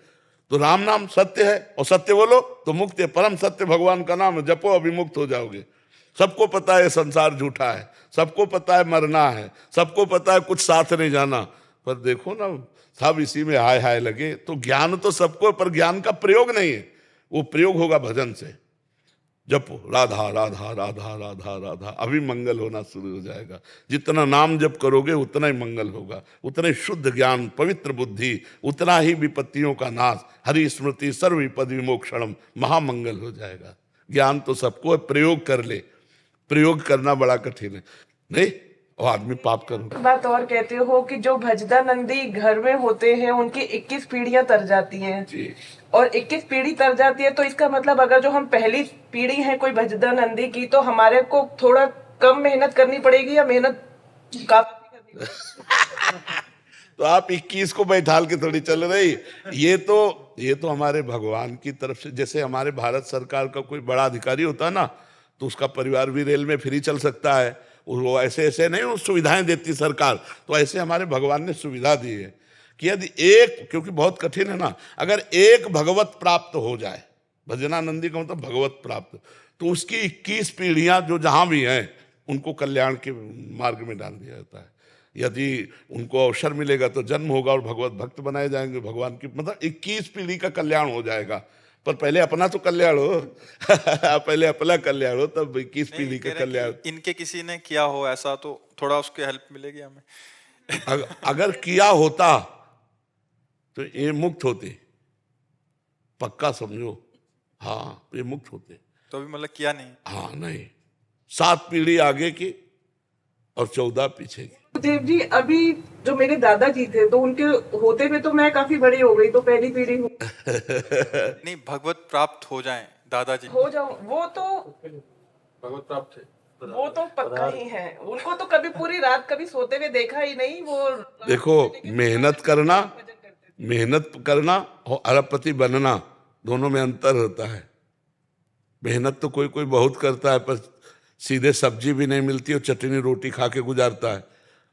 तो राम नाम सत्य है और सत्य बोलो तो मुक्त है। परम सत्य भगवान का नाम है, जपो अभी मुक्त हो जाओगे। सबको पता है संसार झूठा है, सबको पता है मरना है, सबको पता है कुछ साथ नहीं जाना, पर देखो ना सब इसी में हाय हाय लगे। तो ज्ञान तो सबको, पर ज्ञान का प्रयोग नहीं है, वो प्रयोग होगा भजन से। जपो राधा राधा राधा राधा राधा, अभी मंगल होना शुरू हो जाएगा। जितना नाम जप करोगे उतना ही मंगल होगा, उतना ही शुद्ध ज्ञान, पवित्र बुद्धि, उतना ही विपत्तियों का नाश, हरि स्मृति सर्व विपद विमोक्षणम, महामंगल हो जाएगा। ज्ञान तो सबको है, प्रयोग कर ले। प्रयोग करना बड़ा कठिन है, नहीं और आदमी पाप करूंगा। बात और कहते हो कि जो भजदानंदी घर में होते हैं उनकी 21 पीढ़ियां तर जाती हैं जी। और 21 पीढ़ी तर जाती है, तो इसका मतलब अगर जो हम पहली पीढ़ी है कोई भजदानंदी की, तो हमारे को थोड़ा कम मेहनत करनी पड़ेगी या मेहनत काफी करनी पड़ेगी? तो आप 21 को बैठाल के थोड़ी चल रही। ये तो हमारे भगवान की तरफ से, जैसे हमारे भारत सरकार का कोई बड़ा अधिकारी होता है ना, तो उसका परिवार भी रेल में फ्री चल सकता है, वो ऐसे ऐसे नहीं वो सुविधाएं देती सरकार, तो ऐसे हमारे भगवान ने सुविधा दी है कि यदि एक, क्योंकि बहुत कठिन है ना, अगर एक भगवत प्राप्त हो जाए, भजनानंदी का मतलब भगवत प्राप्त, तो उसकी 21 पीढ़ियां जो जहां भी हैं उनको कल्याण के मार्ग में डाल दिया जाता है। यदि उनको अवसर मिलेगा तो जन्म होगा और भगवत भक्त बनाए जाएंगे, भगवान की मतलब 21 पीढ़ी का कल्याण हो जाएगा। पर पहले अपना तो कल्याण हो पहले अपना कल्याण हो, तब 21 पीढ़ी का कल्याण। इनके किसी ने किया हो ऐसा तो थोड़ा उसके हेल्प मिलेगी हमें। अगर किया होता तो ये मुक्त होते, पक्का समझो। हाँ, ये मुक्त होते। तो अभी मतलब किया नहीं। हाँ नहीं, 7 पीढ़ी आगे की और 14 पीछे की। देव जी, अभी जो मेरे दादाजी थे तो उनके होते हुए तो मैं काफी बड़ी हो गई, तो पहली पीढ़ी हूँ। नहीं, भगवत प्राप्त हो जाएं दादाजी, हो जाऊं, वो तो भगवत प्राप्त थे, वो तो पक्का ही है। उनको तो कभी पूरी रात कभी सोते हुए देखा ही नहीं। वो देखो, मेहनत करना और अरबपति बनना दोनों में अंतर होता है। मेहनत तो कोई कोई बहुत करता है, पर सीधे सब्जी भी नहीं मिलती और चटनी रोटी खा के गुजारता है,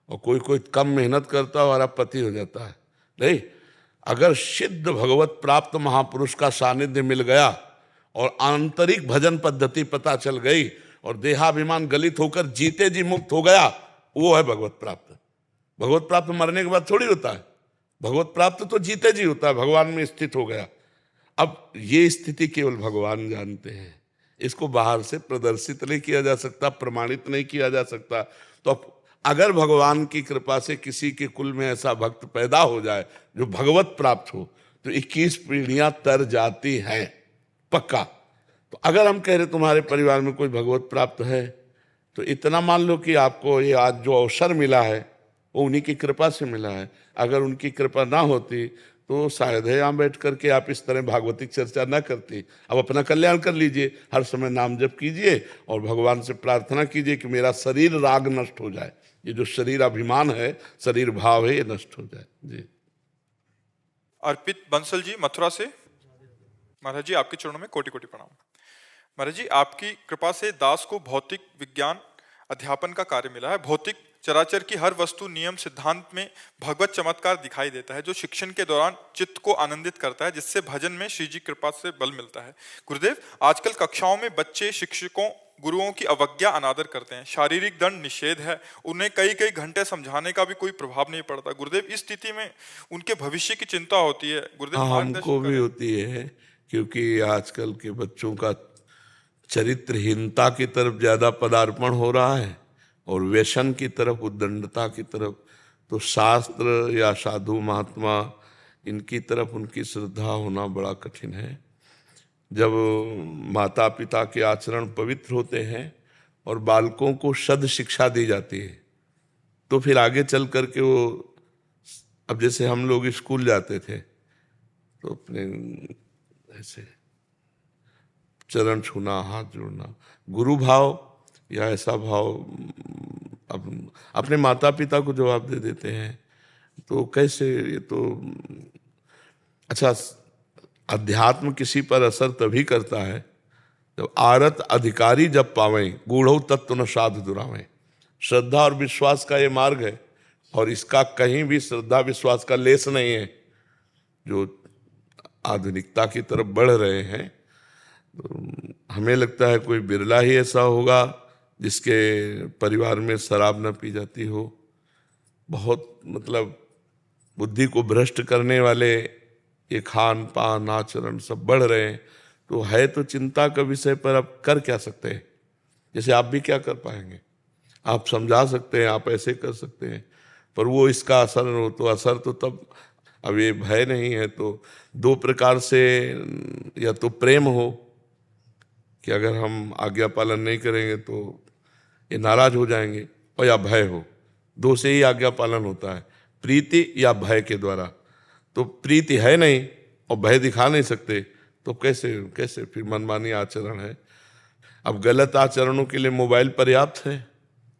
और कोई कोई कम मेहनत करता है और अरबपति हो जाता है। नहीं, अगर सिद्ध भगवत प्राप्त महापुरुष का सानिध्य मिल गया और आंतरिक भजन पद्धति पता चल गई और देहाभिमान गलित होकर जीते जी मुक्त हो गया, वो है भगवत प्राप्त। भगवत प्राप्त मरने के बाद थोड़ी होता है, भगवत प्राप्त तो जीते जी होता है, भगवान में स्थित हो गया। अब ये स्थिति केवल भगवान जानते हैं, इसको बाहर से प्रदर्शित नहीं किया जा सकता, प्रमाणित नहीं किया जा सकता। तो अगर भगवान की कृपा से किसी के कुल में ऐसा भक्त पैदा हो जाए जो भगवत प्राप्त हो, तो 21 पीढ़ियां तर जाती हैं, पक्का। तो अगर हम कह रहे तुम्हारे परिवार में कोई भगवत प्राप्त है, तो इतना मान लो कि आपको ये आज जो अवसर मिला है वो उन्हीं की कृपा से मिला है। अगर उनकी कृपा ना होती तो शायद है यहाँ बैठ करके आप इस तरह भागवतिक चर्चा ना करती। अब अपना कल्याण कर लीजिए, हर समय नाम जप कीजिए और भगवान से प्रार्थना कीजिए कि मेरा शरीर राग नष्ट हो जाए, ये जो शरीर अभिमान है, शरीर भाव है, ये नष्ट हो जाए। जी। अर्पित बंसल जी मथुरा से, महाराज जी आपके चरणों में कोटि कोटि प्रणाम। महाराज जी, आपकी कृपा से दास को भौतिक विज्ञान अध्यापन का कार्य मिला है। भौतिक चराचर की हर वस्तु नियम सिद्धांत में भगवत चमत्कार दिखाई देता है, जो शिक्षण के दौरान चित्त को आनंदित करता है, जिससे भजन में श्री जी कृपा से बल मिलता है। गुरुदेव, आजकल कक्षाओं में बच्चे शिक्षकों गुरुओं की अवज्ञा अनादर करते हैं, शारीरिक दंड निषेध है, उन्हें कई कई घंटे समझाने का भी कोई प्रभाव नहीं पड़ता। गुरुदेव, इस स्थिति में उनके भविष्य की चिंता होती है। गुरुदेव, हमको भी होती है, क्योंकि आजकल के बच्चों का चरित्रहीनता की तरफ ज्यादा पदार्पण हो रहा है और व्यसन की तरफ, उद्दंडता की तरफ। तो शास्त्र या साधु महात्मा इनकी तरफ उनकी श्रद्धा होना बड़ा कठिन है। जब माता पिता के आचरण पवित्र होते हैं और बालकों को सद शिक्षा दी जाती है, तो फिर आगे चल करके वो, अब जैसे हम लोग स्कूल जाते थे तो अपने ऐसे चरण छूना, हाथ जोड़ना, गुरु भाव या ऐसा भाव अब अपने माता पिता को जवाब दे देते हैं, तो कैसे? ये तो अच्छा, अध्यात्म किसी पर असर तभी करता है जब आरत अधिकारी जब पावें, गूढ़ौ तत्व न साधु दुरावें। श्रद्धा और विश्वास का ये मार्ग है, और इसका कहीं भी श्रद्धा विश्वास का लेस नहीं है। जो आधुनिकता की तरफ बढ़ रहे हैं, तो हमें लगता है कोई बिरला ही ऐसा होगा जिसके परिवार में शराब न पी जाती हो। बहुत मतलब बुद्धि को भ्रष्ट करने वाले ये खान पान आचरण सब बढ़ रहे हैं, तो है तो चिंता का विषय, पर अब कर क्या सकते हैं? जैसे आप भी क्या कर पाएंगे? आप समझा सकते हैं, आप ऐसे कर सकते हैं, पर वो इसका असर हो, तो असर तो तब, अब ये भय नहीं है तो दो प्रकार से, या तो प्रेम हो कि अगर हम आज्ञा पालन नहीं करेंगे तो ये नाराज हो जाएंगे, और या भय हो। दो से ही आज्ञा पालन होता है, प्रीति या भय के द्वारा। तो प्रीति है नहीं और भय दिखा नहीं सकते, तो कैसे कैसे फिर मनमानी आचरण है। अब गलत आचरणों के लिए मोबाइल पर्याप्त है,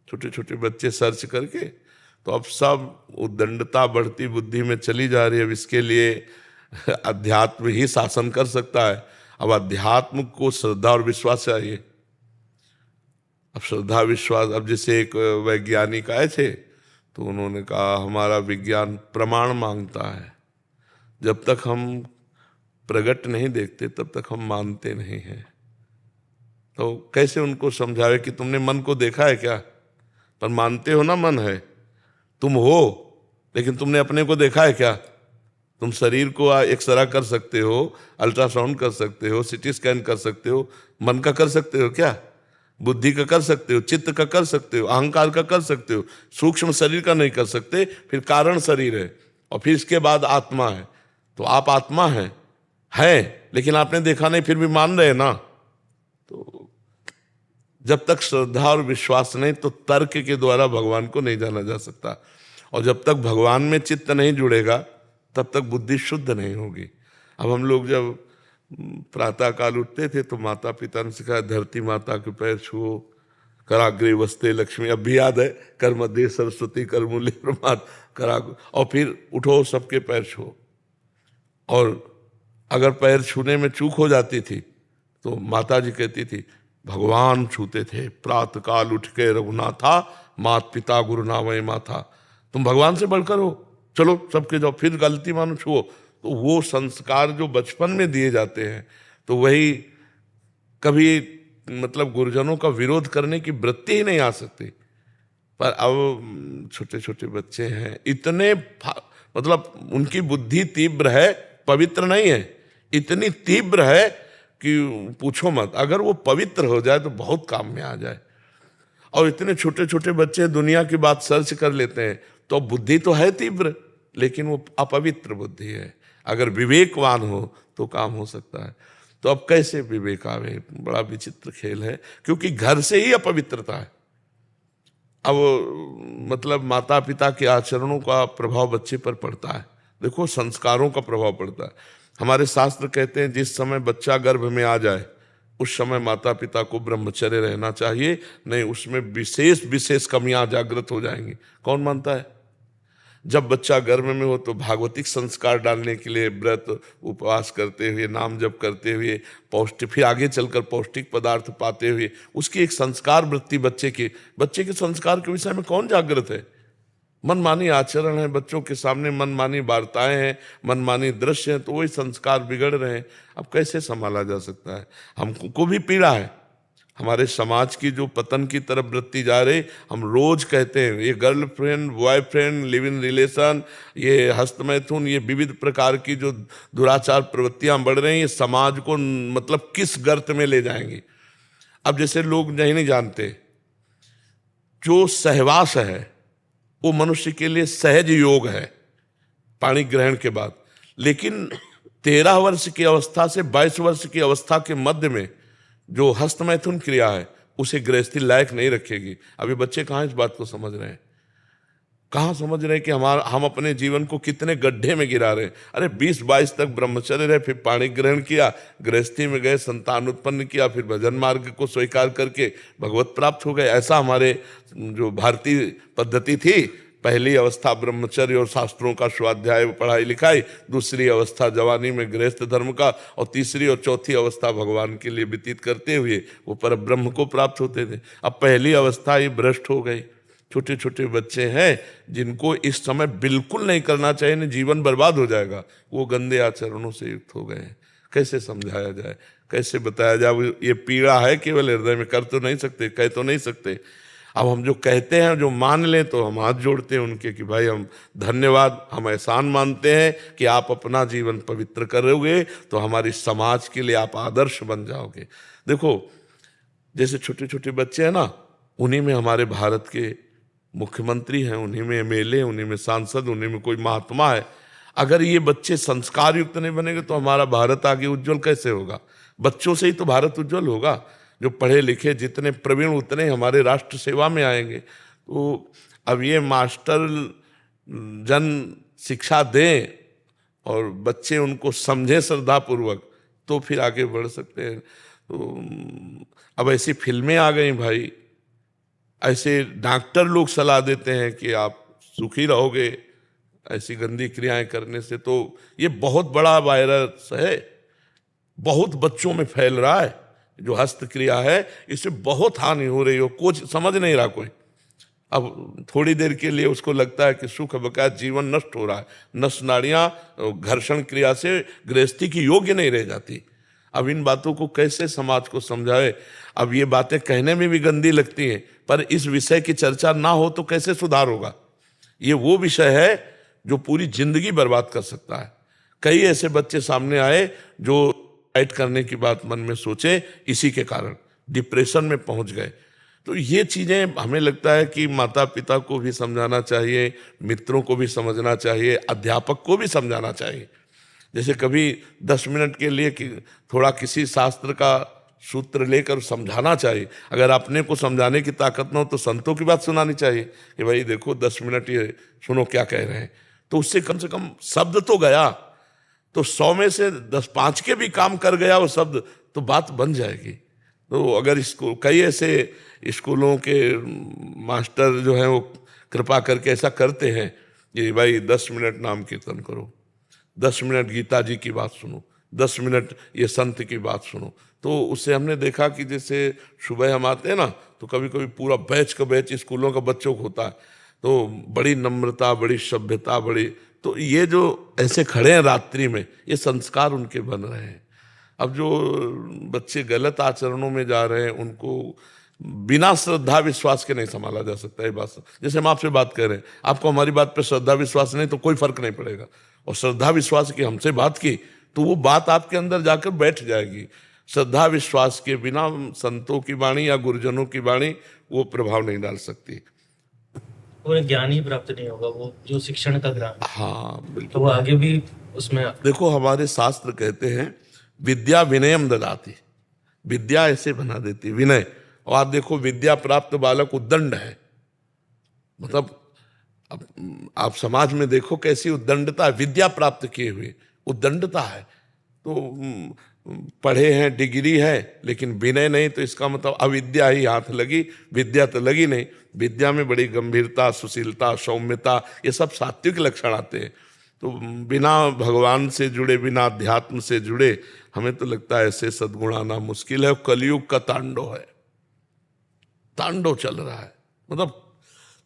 छोटे छोटे बच्चे सर्च करके, तो अब सब उद्दंडता बढ़ती बुद्धि में चली जा रही है। अब इसके लिए अध्यात्म ही शासन कर सकता है। अब अध्यात्म को श्रद्धा और विश्वास चाहिए। अब श्रद्धा विश्वास, अब जैसे एक वैज्ञानिक आए थे तो उन्होंने कहा हमारा विज्ञान प्रमाण मांगता है, जब तक हम प्रगट नहीं देखते तब तक हम मानते नहीं हैं। तो कैसे उनको समझावे कि तुमने मन को देखा है क्या? पर मानते हो ना मन है, तुम हो, लेकिन तुमने अपने को देखा है क्या? तुम शरीर को एक्सरा कर सकते हो, अल्ट्रासाउंड कर सकते हो, सिटी स्कैन कर सकते हो, मन का कर सकते हो क्या? बुद्धि का कर सकते हो, चित्त का कर सकते हो, अहंकार का कर सकते हो, सूक्ष्म शरीर का नहीं कर सकते। फिर कारण शरीर है और फिर इसके बाद आत्मा है। तो आप आत्मा है लेकिन आपने देखा नहीं, फिर भी मान रहे ना। तो जब तक श्रद्धा और विश्वास नहीं तो तर्क के द्वारा भगवान को नहीं जाना जा सकता, और जब तक भगवान में चित्त नहीं जुड़ेगा तब तक बुद्धि शुद्ध नहीं होगी। अब हम लोग जब प्रातः काल उठते थे तो माता पिता ने सिखाया धरती माता के पैर छुओ, कराग्रे वस्ते लक्ष्मी, अब भी याद है, कर मध्य सरस्वती कर मूल्य प्रमाद कराग, और फिर उठो सबके पैर छुओ। और अगर पैर छूने में चूक हो जाती थी तो माता जी कहती थी भगवान छूते थे, प्रातः काल उठ के रघुनाथा, मात पिता गुरु नामय माथा, तुम भगवान से बढ़कर हो, चलो सबके जाओ, फिर गलती मानो छुओ। तो वो संस्कार जो बचपन में दिए जाते हैं, तो वही कभी मतलब गुरुजनों का विरोध करने की वृत्ति ही नहीं आ सकती। पर अब छोटे छोटे बच्चे हैं, इतने मतलब उनकी बुद्धि तीव्र है, पवित्र नहीं है, इतनी तीव्र है कि पूछो मत। अगर वो पवित्र हो जाए तो बहुत काम में आ जाए। और इतने छोटे छोटे बच्चे दुनिया की बात सर्च कर लेते हैं, तो बुद्धि तो है तीव्र लेकिन वो अपवित्र बुद्धि है। अगर विवेकवान हो तो काम हो सकता है। तो अब कैसे विवेक आवे? बड़ा विचित्र खेल है, क्योंकि घर से ही अपवित्रता है। अब मतलब माता पिता के आचरणों का प्रभाव बच्चे पर पड़ता है। देखो, संस्कारों का प्रभाव पड़ता है। हमारे शास्त्र कहते हैं जिस समय बच्चा गर्भ में आ जाए उस समय माता पिता को ब्रह्मचर्य रहना चाहिए, नहीं उसमें विशेष विशेष कमियां जागृत हो जाएंगी। कौन मानता है? जब बच्चा गर्भ में हो तो भागवतिक संस्कार डालने के लिए व्रत उपवास करते हुए, नाम जप करते हुए, पौष्टिक, फिर आगे चलकर पौष्टिक पदार्थ पाते हुए उसकी एक संस्कार वृत्ति बच्चे के संस्कार के विषय में कौन जागृत है? मनमानी आचरण है, बच्चों के सामने मनमानी वार्ताएं हैं, मनमानी दृश्य हैं, तो वही संस्कार बिगड़ रहे हैं। अब कैसे संभाला जा सकता है? हमको भी पीड़ा है, हमारे समाज की जो पतन की तरफ वृत्ति जा रही। हम रोज कहते हैं ये girlfriend boyfriend live in relation, ये हस्तमैथुन, ये विविध प्रकार की जो दुराचार प्रवृत्तियां बढ़ रही हैं, ये समाज को मतलब किस गर्त में ले जाएंगी। अब जैसे लोग नहीं जानते, जो सहवास है वो मनुष्य के लिए सहज योग है पाणी ग्रहण के बाद, लेकिन 13 वर्ष की अवस्था से 22 वर्ष की अवस्था के मध्य में जो हस्तमैथुन क्रिया है उसे गृहस्थी लायक नहीं रखेगी। अभी बच्चे कहाँ इस बात को समझ रहे हैं? कहाँ समझ रहे हैं कि हम अपने जीवन को कितने गड्ढे में गिरा रहे हैं? अरे 20-22 तक ब्रह्मचर्य रहे, फिर पाणी ग्रहण किया, गृहस्थी में गए, संतान उत्पन्न किया, फिर भजन मार्ग को स्वीकार करके भगवत प्राप्त हो गए। ऐसा हमारे जो भारतीय पद्धति थी। पहली अवस्था ब्रह्मचर्य और शास्त्रों का स्वाध्याय पढ़ाई लिखाई, दूसरी अवस्था जवानी में गृहस्थ धर्म का, और तीसरी और चौथी अवस्था भगवान के लिए व्यतीत करते हुए वो पर ब्रह्म को प्राप्त होते थे। अब पहली अवस्था ही भ्रष्ट हो गई। छोटे छोटे बच्चे हैं जिनको इस समय बिल्कुल नहीं करना चाहिए, नहीं जीवन बर्बाद हो जाएगा, वो गंदे आचरणों से युक्त हो गए हैं। कैसे समझाया जाए, कैसे बताया जाए? ये पीड़ा है केवल हृदय में, कर तो नहीं सकते, कह तो नहीं सकते। अब हम जो कहते हैं, जो मान लें, तो हम हाथ जोड़ते हैं उनके कि भाई हम धन्यवाद, हम एहसान मानते हैं कि आप अपना जीवन पवित्र करोगे तो हमारी समाज के लिए आप आदर्श बन जाओगे। देखो, जैसे छोटे छोटे बच्चे हैं ना, उन्हीं में हमारे भारत के मुख्यमंत्री हैं, उन्हीं में एमएलए, उन्हीं में सांसद, उन्हीं में कोई महात्मा है। अगर ये बच्चे संस्कार युक्त नहीं बनेंगे तो हमारा भारत आगे उज्जवल कैसे होगा? बच्चों से ही तो भारत उज्जवल होगा। जो पढ़े लिखे जितने प्रवीण उतने हमारे राष्ट्र सेवा में आएंगे। तो अब ये मास्टर जन शिक्षा दें और बच्चे उनको समझें श्रद्धापूर्वक, तो फिर आगे बढ़ सकते हैं। तो अब ऐसी फिल्में आ गई भाई, ऐसे डॉक्टर लोग सलाह देते हैं कि आप सुखी रहोगे ऐसी गंदी क्रियाएं करने से। तो ये बहुत बड़ा वायरस है, बहुत बच्चों में फैल रहा है। जो हस्त क्रिया है, इससे बहुत हानि हो रही हो, कुछ समझ नहीं रहा कोई। अब थोड़ी देर के लिए उसको लगता है कि सुख बकाया जीवन नष्ट हो रहा है, नस नाड़ियां घर्षण क्रिया से गृहस्थी की योग्य नहीं रह जाती। अब इन बातों को कैसे समाज को समझाए? अब ये बातें कहने में भी गंदी लगती हैं, पर इस विषय की चर्चा ना हो तो कैसे सुधार होगा? ये वो विषय है जो पूरी जिंदगी बर्बाद कर सकता है। कई ऐसे बच्चे सामने आए जो सुसाइड करने की बात मन में सोचे, इसी के कारण डिप्रेशन में पहुंच गए। तो ये चीजें हमें लगता है कि माता पिता को भी समझाना चाहिए, मित्रों को भी समझना चाहिए, अध्यापक को भी समझाना चाहिए। जैसे कभी 10 मिनट के लिए थोड़ा किसी शास्त्र का सूत्र लेकर समझाना चाहिए। अगर अपने को समझाने की ताकत ना हो तो संतों की बात सुनानी चाहिए कि भाई देखो 10 मिनट ये सुनो क्या कह रहे हैं, तो उससे कम से कम शब्द तो गया। तो 100 में से 10-5 के भी काम कर गया वो शब्द, तो बात बन जाएगी। तो अगर इसको कई ऐसे स्कूलों के मास्टर जो हैं वो कृपा करके ऐसा करते हैं कि भाई 10 मिनट नाम कीर्तन करो, 10 मिनट गीता जी की बात सुनो, 10 मिनट ये संत की बात सुनो। तो उससे हमने देखा कि जैसे सुबह हम आते हैं ना, तो कभी कभी पूरा बैच का बैच स्कूलों का बच्चों को होता है, तो बड़ी नम्रता, बड़ी सभ्यता, बड़ी, तो ये जो ऐसे खड़े हैं रात्रि में, ये संस्कार उनके बन रहे हैं। अब जो बच्चे गलत आचरणों में जा रहे हैं उनको बिना श्रद्धा विश्वास के नहीं संभाला जा सकता है। बात जैसे हम आपसे बात कर रहे हैं, आपको हमारी बात पे श्रद्धा विश्वास नहीं तो कोई फर्क नहीं पड़ेगा, और श्रद्धा विश्वास की हमसे बात की तो वो बात आपके अंदर जाकर बैठ जाएगी। श्रद्धा विश्वास के बिना संतों की वाणी या गुरुजनों की वाणी वो प्रभाव नहीं डाल सकती। उन्हें ज्ञान ही प्राप्त नहीं होगा, वो जो शिक्षण का ज्ञान। हाँ बिल्कुल। तो वो आगे भी उसमें देखो हमारे शास्त्र कहते हैं विद्या विनयम ददाति, विद्या ऐसे बना देती विनय। और आप देखो विद्या प्राप्त बालक उद्दंड है, मतलब अब आप समाज में देखो कैसी उद्दंडता है, विद्या प्राप्त किए हुए उद्दंडता है। तो पढ़े हैं, डिग्री है, लेकिन विनय नहीं, तो इसका मतलब अविद्या ही हाथ लगी, विद्या तो लगी नहीं। विद्या में बड़ी गंभीरता, सुशीलता, सौम्यता, ये सब सात्विक लक्षण आते हैं। तो बिना भगवान से जुड़े, बिना अध्यात्म से जुड़े, हमें तो लगता है ऐसे सद्गुण आना मुश्किल है। कलयुग का तांडव है, तांडव चल रहा है। मतलब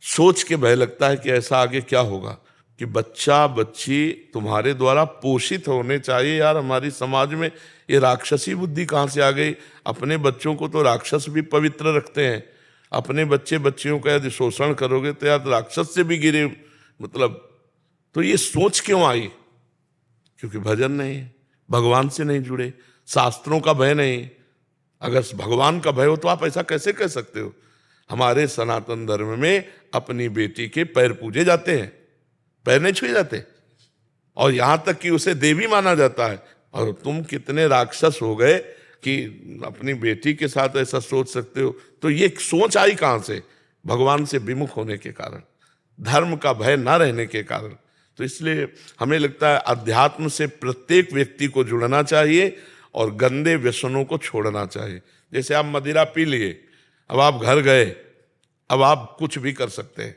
सोच के भय लगता है कि ऐसा आगे क्या होगा कि बच्चा बच्ची तुम्हारे द्वारा पोषित होने चाहिए। यार हमारी समाज में ये राक्षसी बुद्धि कहाँ से आ गई? अपने बच्चों को तो राक्षस भी पवित्र रखते हैं, अपने बच्चे बच्चियों का यदि शोषण करोगे तो यार राक्षस से भी गिरे। मतलब तो ये सोच क्यों आई? क्योंकि भजन नहीं, भगवान से नहीं जुड़े, शास्त्रों का भय नहीं। अगर भगवान का भय हो तो आप ऐसा कैसे कह सकते हो? हमारे सनातन धर्म में अपनी बेटी के पैर पूजे जाते हैं, पैर नहीं छुए जाते, और यहां तक कि उसे देवी माना जाता है। और तुम कितने राक्षस हो गए कि अपनी बेटी के साथ ऐसा सोच सकते हो? तो ये सोच आई कहां से? भगवान से विमुख होने के कारण, धर्म का भय ना रहने के कारण। तो इसलिए हमें लगता है अध्यात्म से प्रत्येक व्यक्ति को जुड़ना चाहिए और गंदे व्यसनों को छोड़ना चाहिए। जैसे आप मदिरा पी लिए, अब आप घर गए, अब आप कुछ भी कर सकते हैं।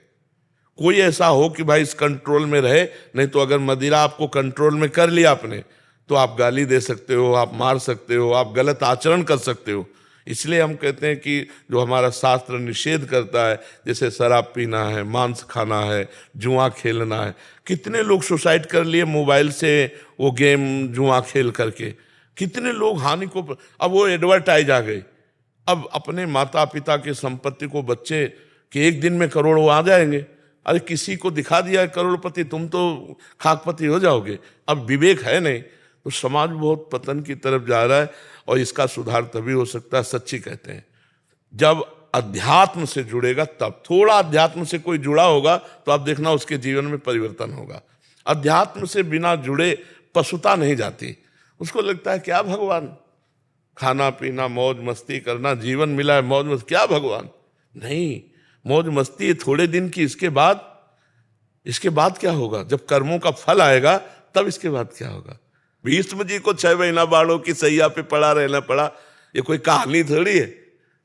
कोई ऐसा हो कि भाई इस कंट्रोल में रहे, नहीं तो अगर मदिरा आपको कंट्रोल में कर लिया आपने, तो आप गाली दे सकते हो, आप मार सकते हो, आप गलत आचरण कर सकते हो। इसलिए हम कहते हैं कि जो हमारा शास्त्र निषेध करता है, जैसे शराब पीना है, मांस खाना है, जुआ खेलना है। कितने लोग सुसाइड कर लिए मोबाइल से, वो गेम जुआ खेल करके, कितने लोग हानि को। अब वो एडवर्टाइज आ गई, अब अपने माता पिता की संपत्ति को बच्चे कि एक दिन में करोड़ों आ जाएंगे। अरे किसी को दिखा दिया करोड़पति, तुम तो खाकपति हो जाओगे। अब विवेक है नहीं, तो समाज बहुत पतन की तरफ जा रहा है। और इसका सुधार तभी हो सकता है, सच्ची कहते हैं, जब अध्यात्म से जुड़ेगा तब। थोड़ा अध्यात्म से कोई जुड़ा होगा तो आप देखना उसके जीवन में परिवर्तन होगा। अध्यात्म से बिना जुड़े पशुता नहीं जाती। उसको लगता है क्या भगवान, खाना पीना मौज मस्ती करना, जीवन मिला है मौज मस्ती, क्या भगवान? नहीं, मौज मस्ती थोड़े दिन की, इसके बाद क्या होगा? जब कर्मों का फल आएगा तब इसके बाद क्या होगा? भीष्म जी को 6 महीना बाणों की सैया पे पड़ा रहना पड़ा, ये कोई कहानी थोड़ी है।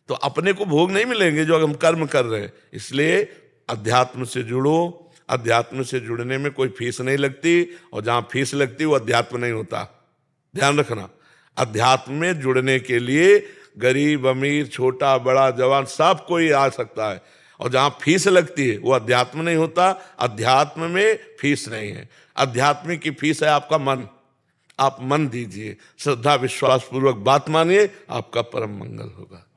तो अपने को भोग नहीं मिलेंगे जो हम कर्म कर रहे हैं। इसलिए अध्यात्म से जुड़ो। अध्यात्म से जुड़ने में कोई फीस नहीं लगती, और जहां फीस लगती वो अध्यात्म नहीं होता। ध्यान रखना, अध्यात्म में जुड़ने के लिए गरीब अमीर छोटा बड़ा जवान सब कोई आ सकता है। और जहां फीस लगती है वो अध्यात्म नहीं होता। अध्यात्म में फीस नहीं है, अध्यात्म की फीस है आपका मन। आप मन दीजिए, श्रद्धा विश्वास पूर्वक बात मानिए, आपका परम मंगल होगा।